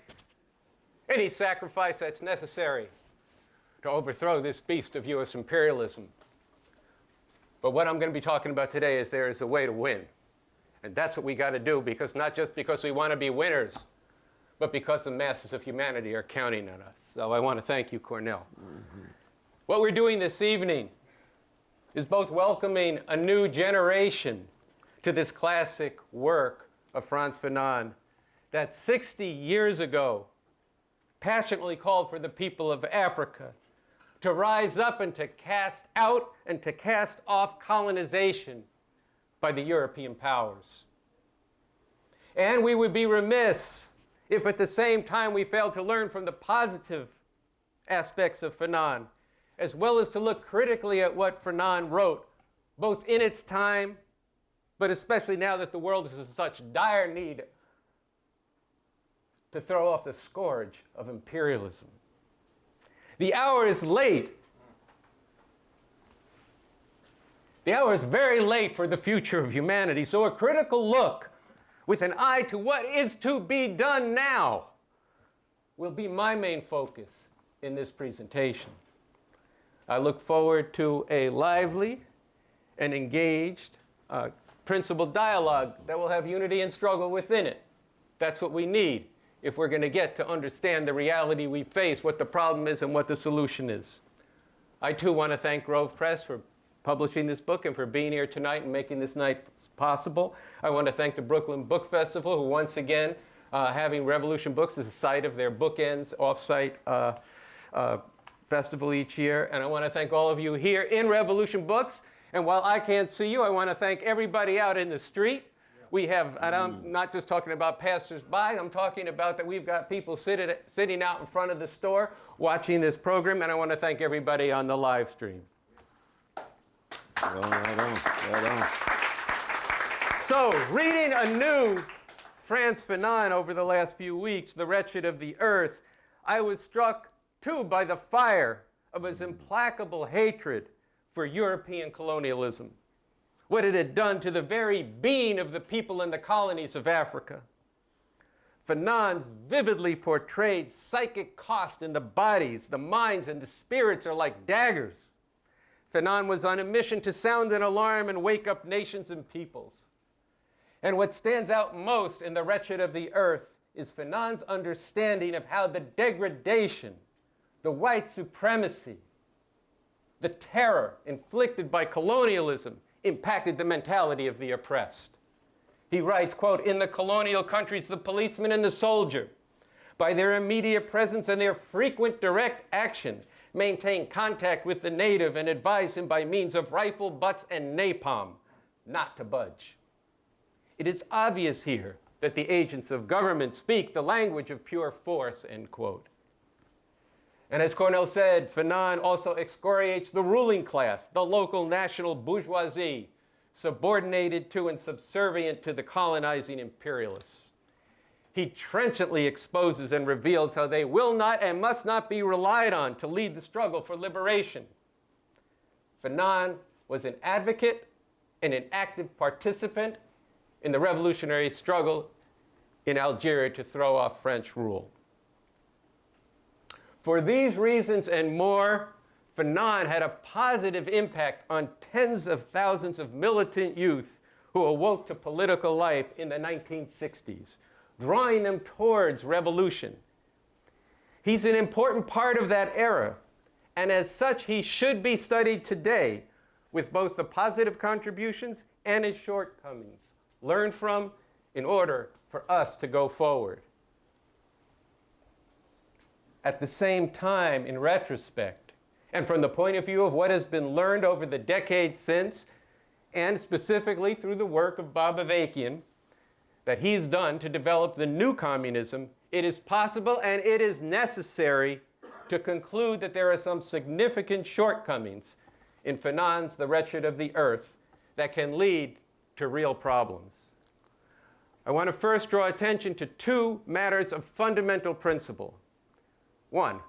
Speaker 12: any sacrifice that's necessary to overthrow this beast of U.S. imperialism. But what I'm going to be talking about today is there is a way to win. And that's what we got to do, because not just because we want to be winners, but because the masses of humanity are counting on us. So I want to thank you, Cornel. Mm-hmm. What we're doing this evening is both welcoming a new generation to this classic work of Frantz Fanon that 60 years ago passionately called for the people of Africa to rise up and to cast out and to cast off colonization by the European powers. And we would be remiss if at the same time we failed to learn from the positive aspects of Fanon, as well as to look critically at what Fanon wrote, both in its time, but especially now that the world is in such dire need to throw off the scourge of imperialism. The hour is late. The hour is very late for the future of humanity, so a critical look with an eye to what is to be done now will be my main focus in this presentation. I look forward to a lively and engaged principled dialogue that will have unity and struggle within it. That's what we need if we're going to get to understand the reality we face, what the problem is and what the solution is. I too want to thank Grove Press for publishing this book and for being here tonight and making this night possible. I want to thank the Brooklyn Book Festival, who once again, having Revolution Books as the site of their Bookends off-site festival each year. And I want to thank all of you here in Revolution Books. And while I can't see you, I want to thank everybody out in the street. We have, and I'm not just talking about passers-by, I'm talking about that we've got people sitting out in front of the store watching this program, and I want to thank everybody on the live stream.
Speaker 11: Right on.
Speaker 12: So, reading anew Frantz Fanon over the last few weeks, The Wretched of the Earth, I was struck, too, by the fire of his implacable hatred for European colonialism, what it had done to the very being of the people in the colonies of Africa. Fanon's vividly portrayed psychic cost in the bodies, the minds, and the spirits are like daggers. Fanon was on a mission to sound an alarm and wake up nations and peoples. And what stands out most in The Wretched of the Earth is Fanon's understanding of how the degradation, the white supremacy, The terror inflicted by colonialism impacted the mentality of the oppressed. He writes, quote, "In the colonial countries, the policeman and the soldier, by their immediate presence and their frequent direct action, maintain contact with the native and advise him by means of rifle butts and napalm not to budge." It is obvious here that the agents of government speak the language of pure force, end quote. And as Cornel said, Fanon also excoriates the ruling class, the local national bourgeoisie, subordinated to and subservient to the colonizing imperialists. He trenchantly exposes and reveals how they will not and must not be relied on to lead the struggle for liberation. Fanon was an advocate and an active participant in the revolutionary struggle in Algeria to throw off French rule. For these reasons and more, Fanon had a positive impact on tens of thousands of militant youth who awoke to political life in the 1960s, drawing them towards revolution. He's an important part of that era, and as such, he should be studied today with both the positive contributions and his shortcomings, learned from in order for us to go forward. At the same time, in retrospect, and from the point of view of what has been learned over the decades since, and specifically through the work of Bob Avakian, that he's done to develop the new communism, it is possible and it is necessary to conclude that there are some significant shortcomings in Fanon's The Wretched of the Earth that can lead to real problems. I want to first draw attention to two matters of fundamental principle. One,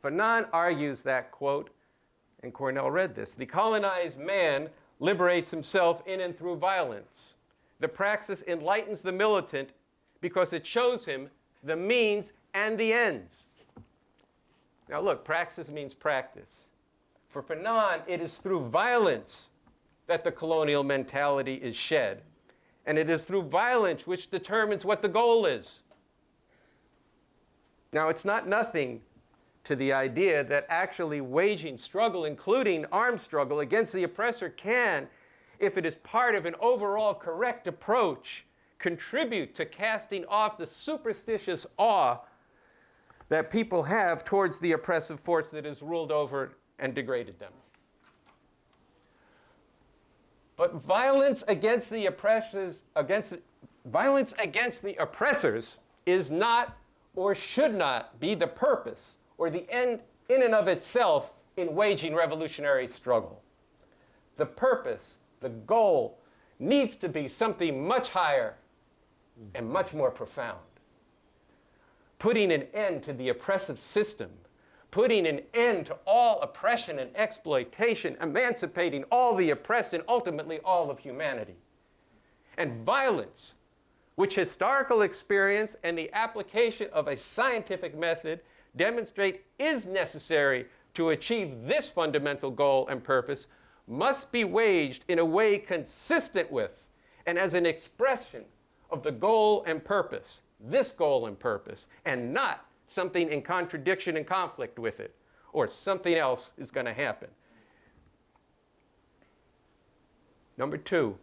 Speaker 12: Fanon argues that, quote, and Cornel read this, "The colonized man liberates himself in and through violence. The praxis enlightens the militant because it shows him the means and the ends." Now look, praxis means practice. For Fanon, it is through violence that the colonial mentality is shed. And it is through violence which determines what the goal is. Now, it's not nothing to the idea that actually waging struggle, including armed struggle against the oppressor, can, if it is part of an overall correct approach, contribute to casting off the superstitious awe that people have towards the oppressive force that has ruled over and degraded them. But violence against the oppressors, is not or should not be the purpose or the end in and of itself in waging revolutionary struggle. The purpose, the goal, needs to be something much higher and much more profound. Putting an end to the oppressive system, putting an end to all oppression and exploitation, emancipating all the oppressed and ultimately all of humanity. And violence, which historical experience and the application of a scientific method demonstrate is necessary to achieve this fundamental goal and purpose, must be waged in a way consistent with and as an expression of the goal and purpose, this goal and purpose, and not something in contradiction and conflict with it, or something else is going to happen. Number two,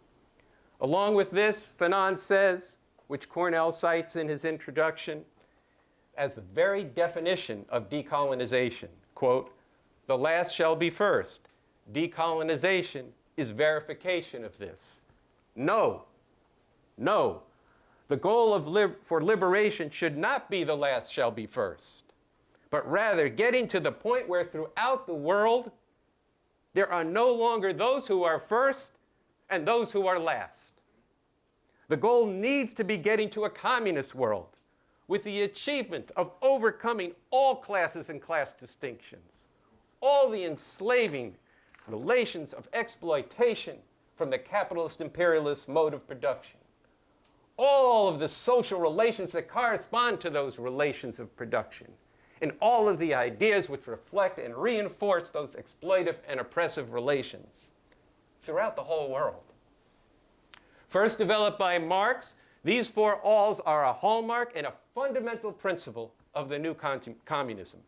Speaker 12: along with this, Fanon says, which Cornel cites in his introduction, as the very definition of decolonization, quote, "The last shall be first. Decolonization is verification of this." No. The goal for liberation should not be the last shall be first, but rather getting to the point where throughout the world there are no longer those who are first and those who are last. The goal needs to be getting to a communist world with the achievement of overcoming all classes and class distinctions, all the enslaving relations of exploitation from the capitalist imperialist mode of production, all of the social relations that correspond to those relations of production, and all of the ideas which reflect and reinforce those exploitive and oppressive relations throughout the whole world. First developed by Marx, these four alls are a hallmark and a fundamental principle of the new communism.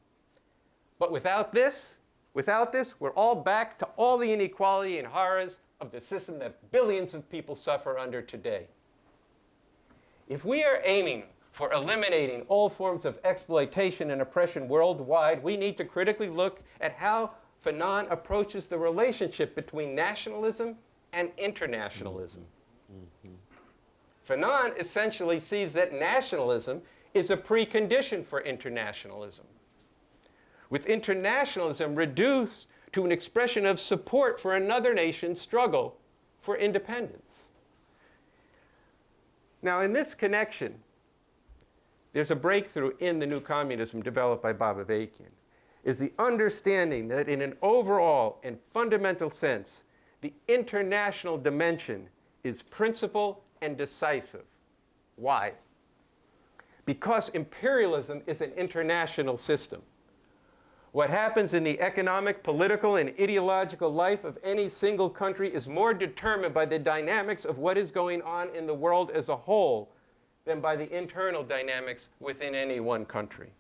Speaker 12: But without this, Without this, we're all back to all the inequality and horrors of the system that billions of people suffer under today. If we are aiming for eliminating all forms of exploitation and oppression worldwide, we need to critically look at how Fanon approaches the relationship between nationalism and internationalism. Fanon essentially sees that nationalism is a precondition for internationalism, with internationalism reduced to an expression of support for another nation's struggle for independence. Now, in this connection, there's a breakthrough in the new communism developed by Bob Avakian, is the understanding that in an overall and fundamental sense, the international dimension is principal and decisive. Why? Because imperialism is an international system. What happens in the economic, political, and ideological life of any single country is more determined by the dynamics of what is going on in the world as a whole than by the internal dynamics within any one country.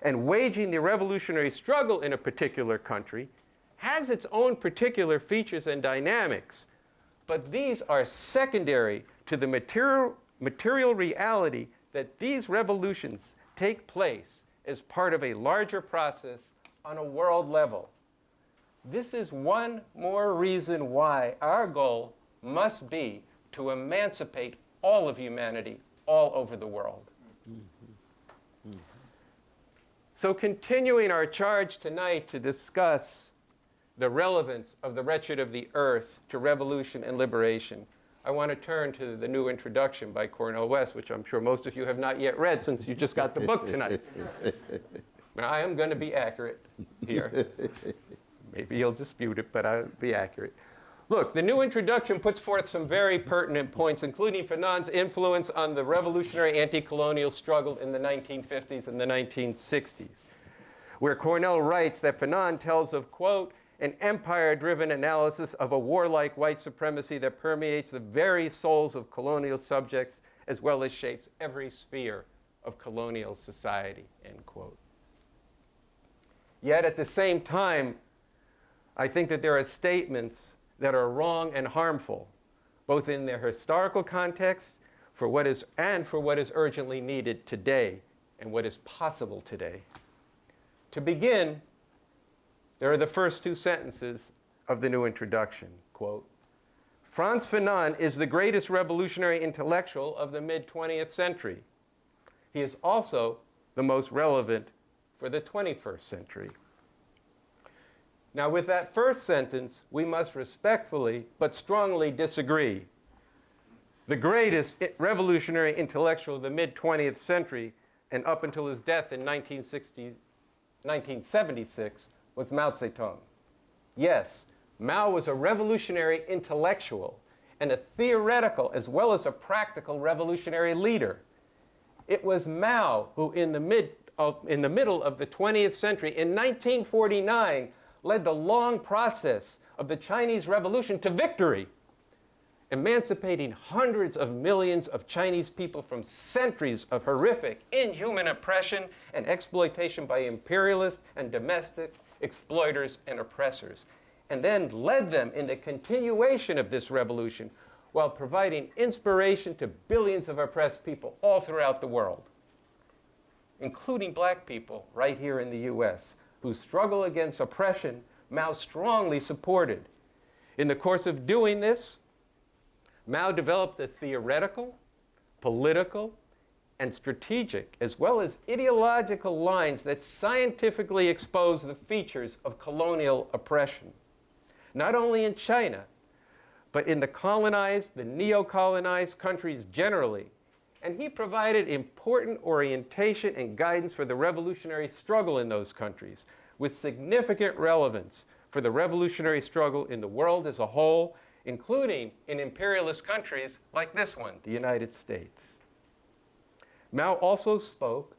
Speaker 12: And waging the revolutionary struggle in a particular country has its own particular features and dynamics, but these are secondary to the material reality that these revolutions take place as part of a larger process on a world level. This is one more reason why our goal must be to emancipate all of humanity all over the world. So continuing our charge tonight to discuss the relevance of the wretched of the earth to revolution and liberation, I want to turn to the new introduction by Cornel West, which I'm sure most of you have not yet read since you just got the book tonight. Now, I am going to be accurate here. Maybe you'll dispute it, but I'll be accurate. Look, the new introduction puts forth some very pertinent points, including Fanon's influence on the revolutionary anti-colonial struggle in the 1950s and the 1960s, where Cornel writes that Fanon tells of, quote, an empire-driven analysis of a warlike white supremacy that permeates the very souls of colonial subjects as well as shapes every sphere of colonial society, end quote. Yet at the same time, I think that there are statements that are wrong and harmful, both in their historical context for what is urgently needed today and what is possible today. To begin, there are the first two sentences of the new introduction, quote, Franz Fanon is the greatest revolutionary intellectual of the mid-20th century. He is also the most relevant for the 21st century. Now, with that first sentence, we must respectfully but strongly disagree. The greatest revolutionary intellectual of the mid-20th century and up until his death in 1976 was Mao Zedong. Yes, Mao was a revolutionary intellectual and a theoretical as well as a practical revolutionary leader. It was Mao who, in the middle of the 20th century, in 1949, led the long process of the Chinese Revolution to victory, emancipating hundreds of millions of Chinese people from centuries of horrific, inhuman oppression and exploitation by imperialist and domestic exploiters and oppressors, and then led them in the continuation of this revolution while providing inspiration to billions of oppressed people all throughout the world, including black people right here in the US, whose struggle against oppression Mao strongly supported. In the course of doing this, Mao developed the theoretical, political, and strategic, as well as ideological lines that scientifically expose the features of colonial oppression, not only in China, but in the colonized, the neo-colonized countries generally. And he provided important orientation and guidance for the revolutionary struggle in those countries, with significant relevance for the revolutionary struggle in the world as a whole, including in imperialist countries like this one, the United States. Mao also spoke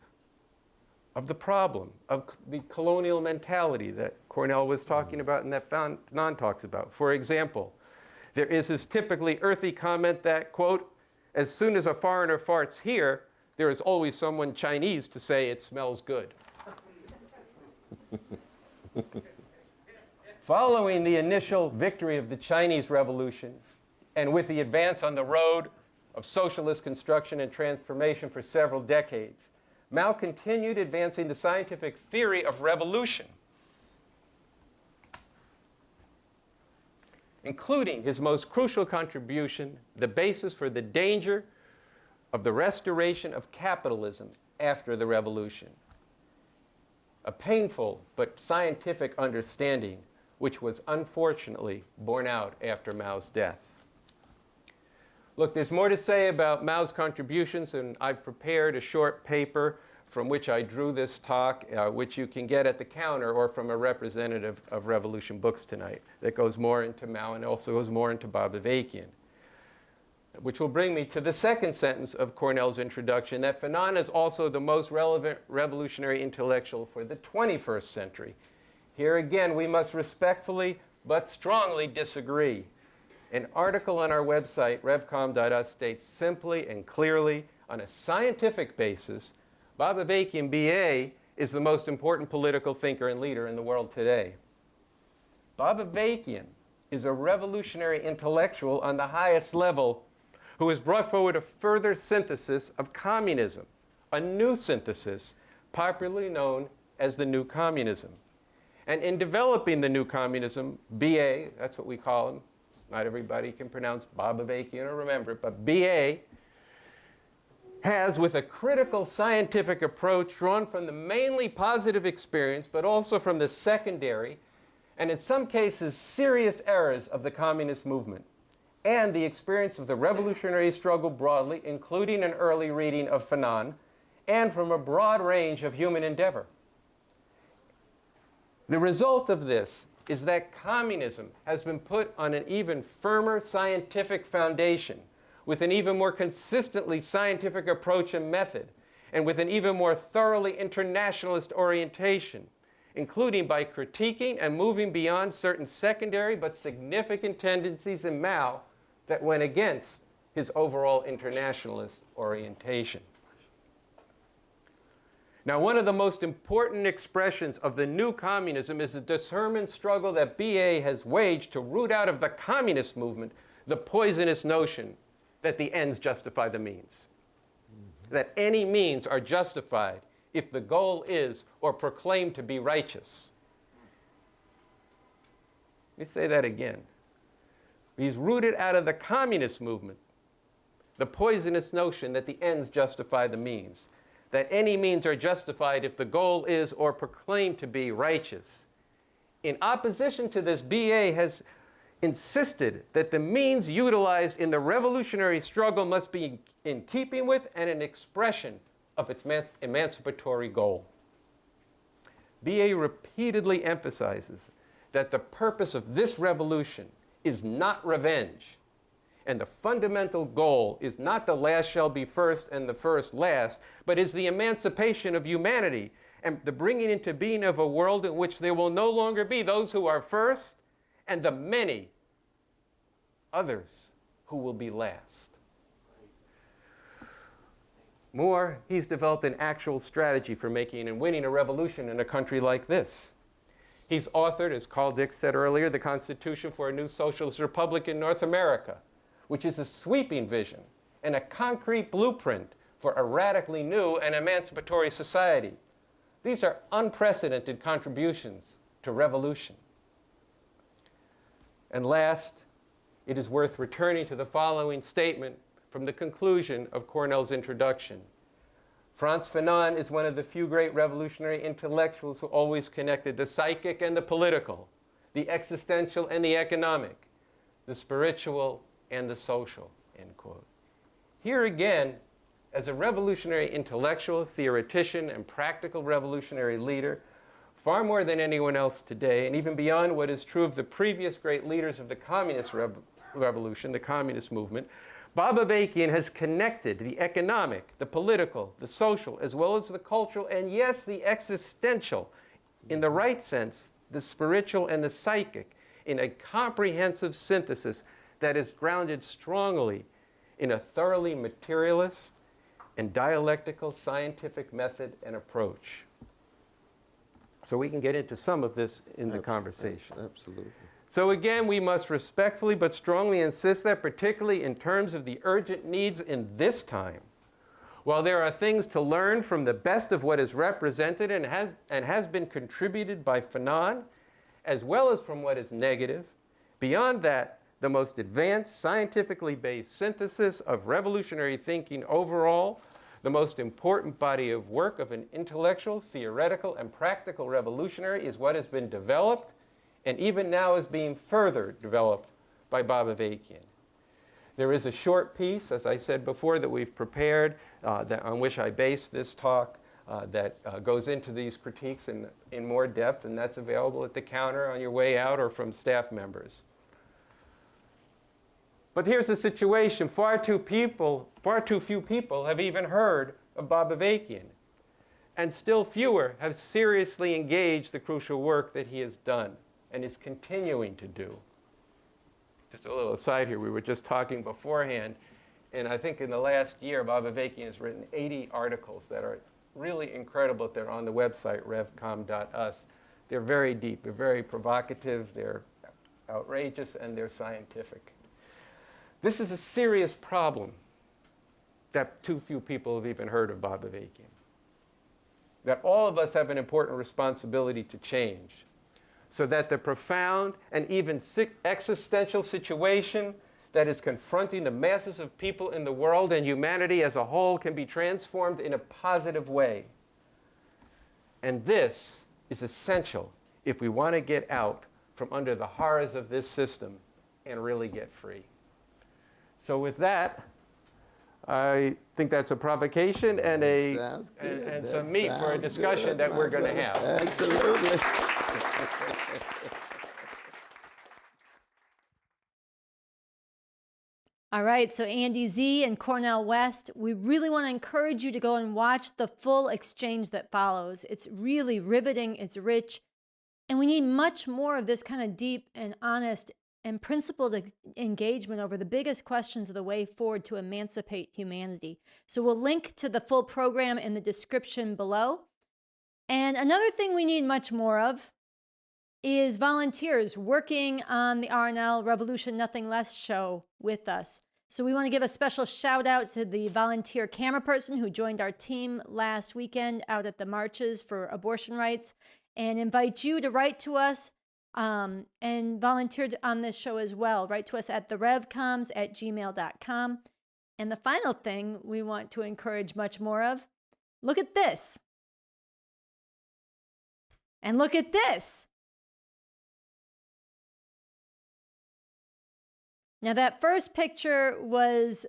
Speaker 12: of the problem of the colonial mentality that Cornel was talking about and that Fanon talks about. For example, there is this typically earthy comment that, quote, as soon as a foreigner farts here, there is always someone Chinese to say it smells good. Following the initial victory of the Chinese Revolution, and with the advance on the road of socialist construction and transformation for several decades, Mao continued advancing the scientific theory of revolution, including his most crucial contribution, the basis for the danger of the restoration of capitalism after the revolution. A painful but scientific understanding which was unfortunately borne out after Mao's death. Look, there's more to say about Mao's contributions, and I've prepared a short paper from which I drew this talk, which you can get at the counter or from a representative of Revolution Books tonight, that goes more into Mao and also goes more into Bob Avakian. Which will bring me to the second sentence of Cornel's introduction, that Fanon is also the most relevant revolutionary intellectual for the 21st century. Here again, we must respectfully but strongly disagree. An article on our website, revcom.us, states simply and clearly, on a scientific basis, Bob Avakian, B.A., is the most important political thinker and leader in the world today. Bob Avakian is a revolutionary intellectual on the highest level who has brought forward a further synthesis of communism, a new synthesis popularly known as the New Communism. And in developing the New Communism, B.A., that's what we call him. Not everybody can pronounce Bob Avakian or remember it, but B.A. has, with a critical scientific approach drawn from the mainly positive experience, but also from the secondary, and in some cases serious errors of the communist movement, and the experience of the revolutionary struggle broadly, including an early reading of Fanon, and from a broad range of human endeavor. The result of this is that communism has been put on an even firmer scientific foundation, with an even more consistently scientific approach and method, and with an even more thoroughly internationalist orientation, including by critiquing and moving beyond certain secondary but significant tendencies in Mao that went against his overall internationalist orientation. Now, one of the most important expressions of the new communism is the determined struggle that B.A. has waged to root out of the communist movement the poisonous notion that the ends justify the means. That any means are justified if the goal is or proclaimed to be righteous. Let me say that again. He's rooted out of the communist movement the poisonous notion that the ends justify the means. That any means are justified if the goal is or proclaimed to be righteous. In opposition to this, B.A. has insisted that the means utilized in the revolutionary struggle must be in keeping with and an expression of its emancipatory goal. B.A. repeatedly emphasizes that the purpose of this revolution is not revenge, and the fundamental goal is not the last shall be first and the first last, but is the emancipation of humanity and the bringing into being of a world in which there will no longer be those who are first and the many others who will be last. More, he's developed an actual strategy for making and winning a revolution in a country like this. He's authored, as Carl Dix said earlier, the Constitution for a New Socialist Republic in North America, which is a sweeping vision and a concrete blueprint for a radically new and emancipatory society. These are unprecedented contributions to revolution. And last, it is worth returning to the following statement from the conclusion of Cornel's introduction. Franz Fanon is one of the few great revolutionary intellectuals who always connected the psychic and the political, the existential and the economic, the spiritual and the social, end quote. Here again, as a revolutionary intellectual, theoretician, and practical revolutionary leader, far more than anyone else today, and even beyond what is true of the previous great leaders of the communist revolution, the communist movement, Bob Avakian has connected the economic, the political, the social, as well as the cultural, and yes, the existential, in the right sense, the spiritual and the psychic, in a comprehensive synthesis that is grounded strongly in a thoroughly materialist and dialectical scientific method and approach. So we can get into some of this in the conversation.
Speaker 11: Absolutely.
Speaker 12: So again, we must respectfully but strongly insist that, particularly in terms of the urgent needs in this time, while there are things to learn from the best of what is represented and has been contributed by Fanon, as well as from what is negative, beyond that, the most advanced, scientifically based synthesis of revolutionary thinking overall, the most important body of work of an intellectual, theoretical, and practical revolutionary is what has been developed, and even now is being further developed by Bob Avakian. There is a short piece, as I said before, that we've prepared on which I base this talk that goes into these critiques in more depth, and that's available at the counter on your way out or from staff members. But here's the situation. Far too few people have even heard of Bob Avakian, and still fewer have seriously engaged the crucial work that he has done and is continuing to do. Just a little aside here, we were just talking beforehand, and I think in the last year, Bob Avakian has written 80 articles that are really incredible. They're on the website, revcom.us. They're very deep, they're very provocative, they're outrageous, and they're scientific. This is a serious problem that too few people have even heard of Bob Avakian. That all of us have an important responsibility to change, so that the profound and even existential situation that is confronting the masses of people in the world and humanity as a whole can be transformed in a positive way. And this is essential if we want to get out from under the horrors of this system and really get free. So with that, I think that's a provocation and some meat for a discussion that we're going to have.
Speaker 11: Absolutely.
Speaker 1: All right, so Andy Zee and Cornel West, we really want to encourage you to go and watch the full exchange that follows. It's really riveting, it's rich, and we need much more of this kind of deep and honest and principled engagement over the biggest questions of the way forward to emancipate humanity. So we'll link to the full program in the description below. And another thing we need much more of is volunteers working on the RNL Revolution Nothing Less show with us. So we want to give a special shout out to the volunteer camera person who joined our team last weekend out at the marches for abortion rights, and invite you to write to us and volunteer on this show as well. Write to us at therevcoms@gmail.com. And the final thing we want to encourage much more of, look at this. And look at this. Now, that first picture was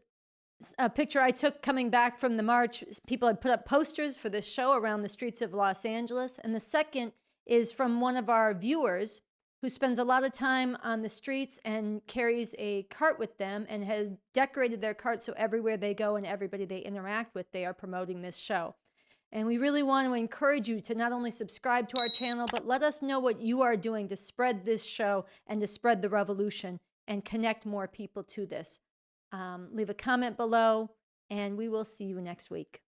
Speaker 1: a picture I took coming back from the march. People had put up posters for this show around the streets of Los Angeles. And the second is from one of our viewers who spends a lot of time on the streets and carries a cart with them and has decorated their cart so everywhere they go and everybody they interact with, they are promoting this show. And we really want to encourage you to not only subscribe to our channel, but let us know what you are doing to spread this show and to spread the revolution and connect more people to this. Leave a comment below, and we will see you next week.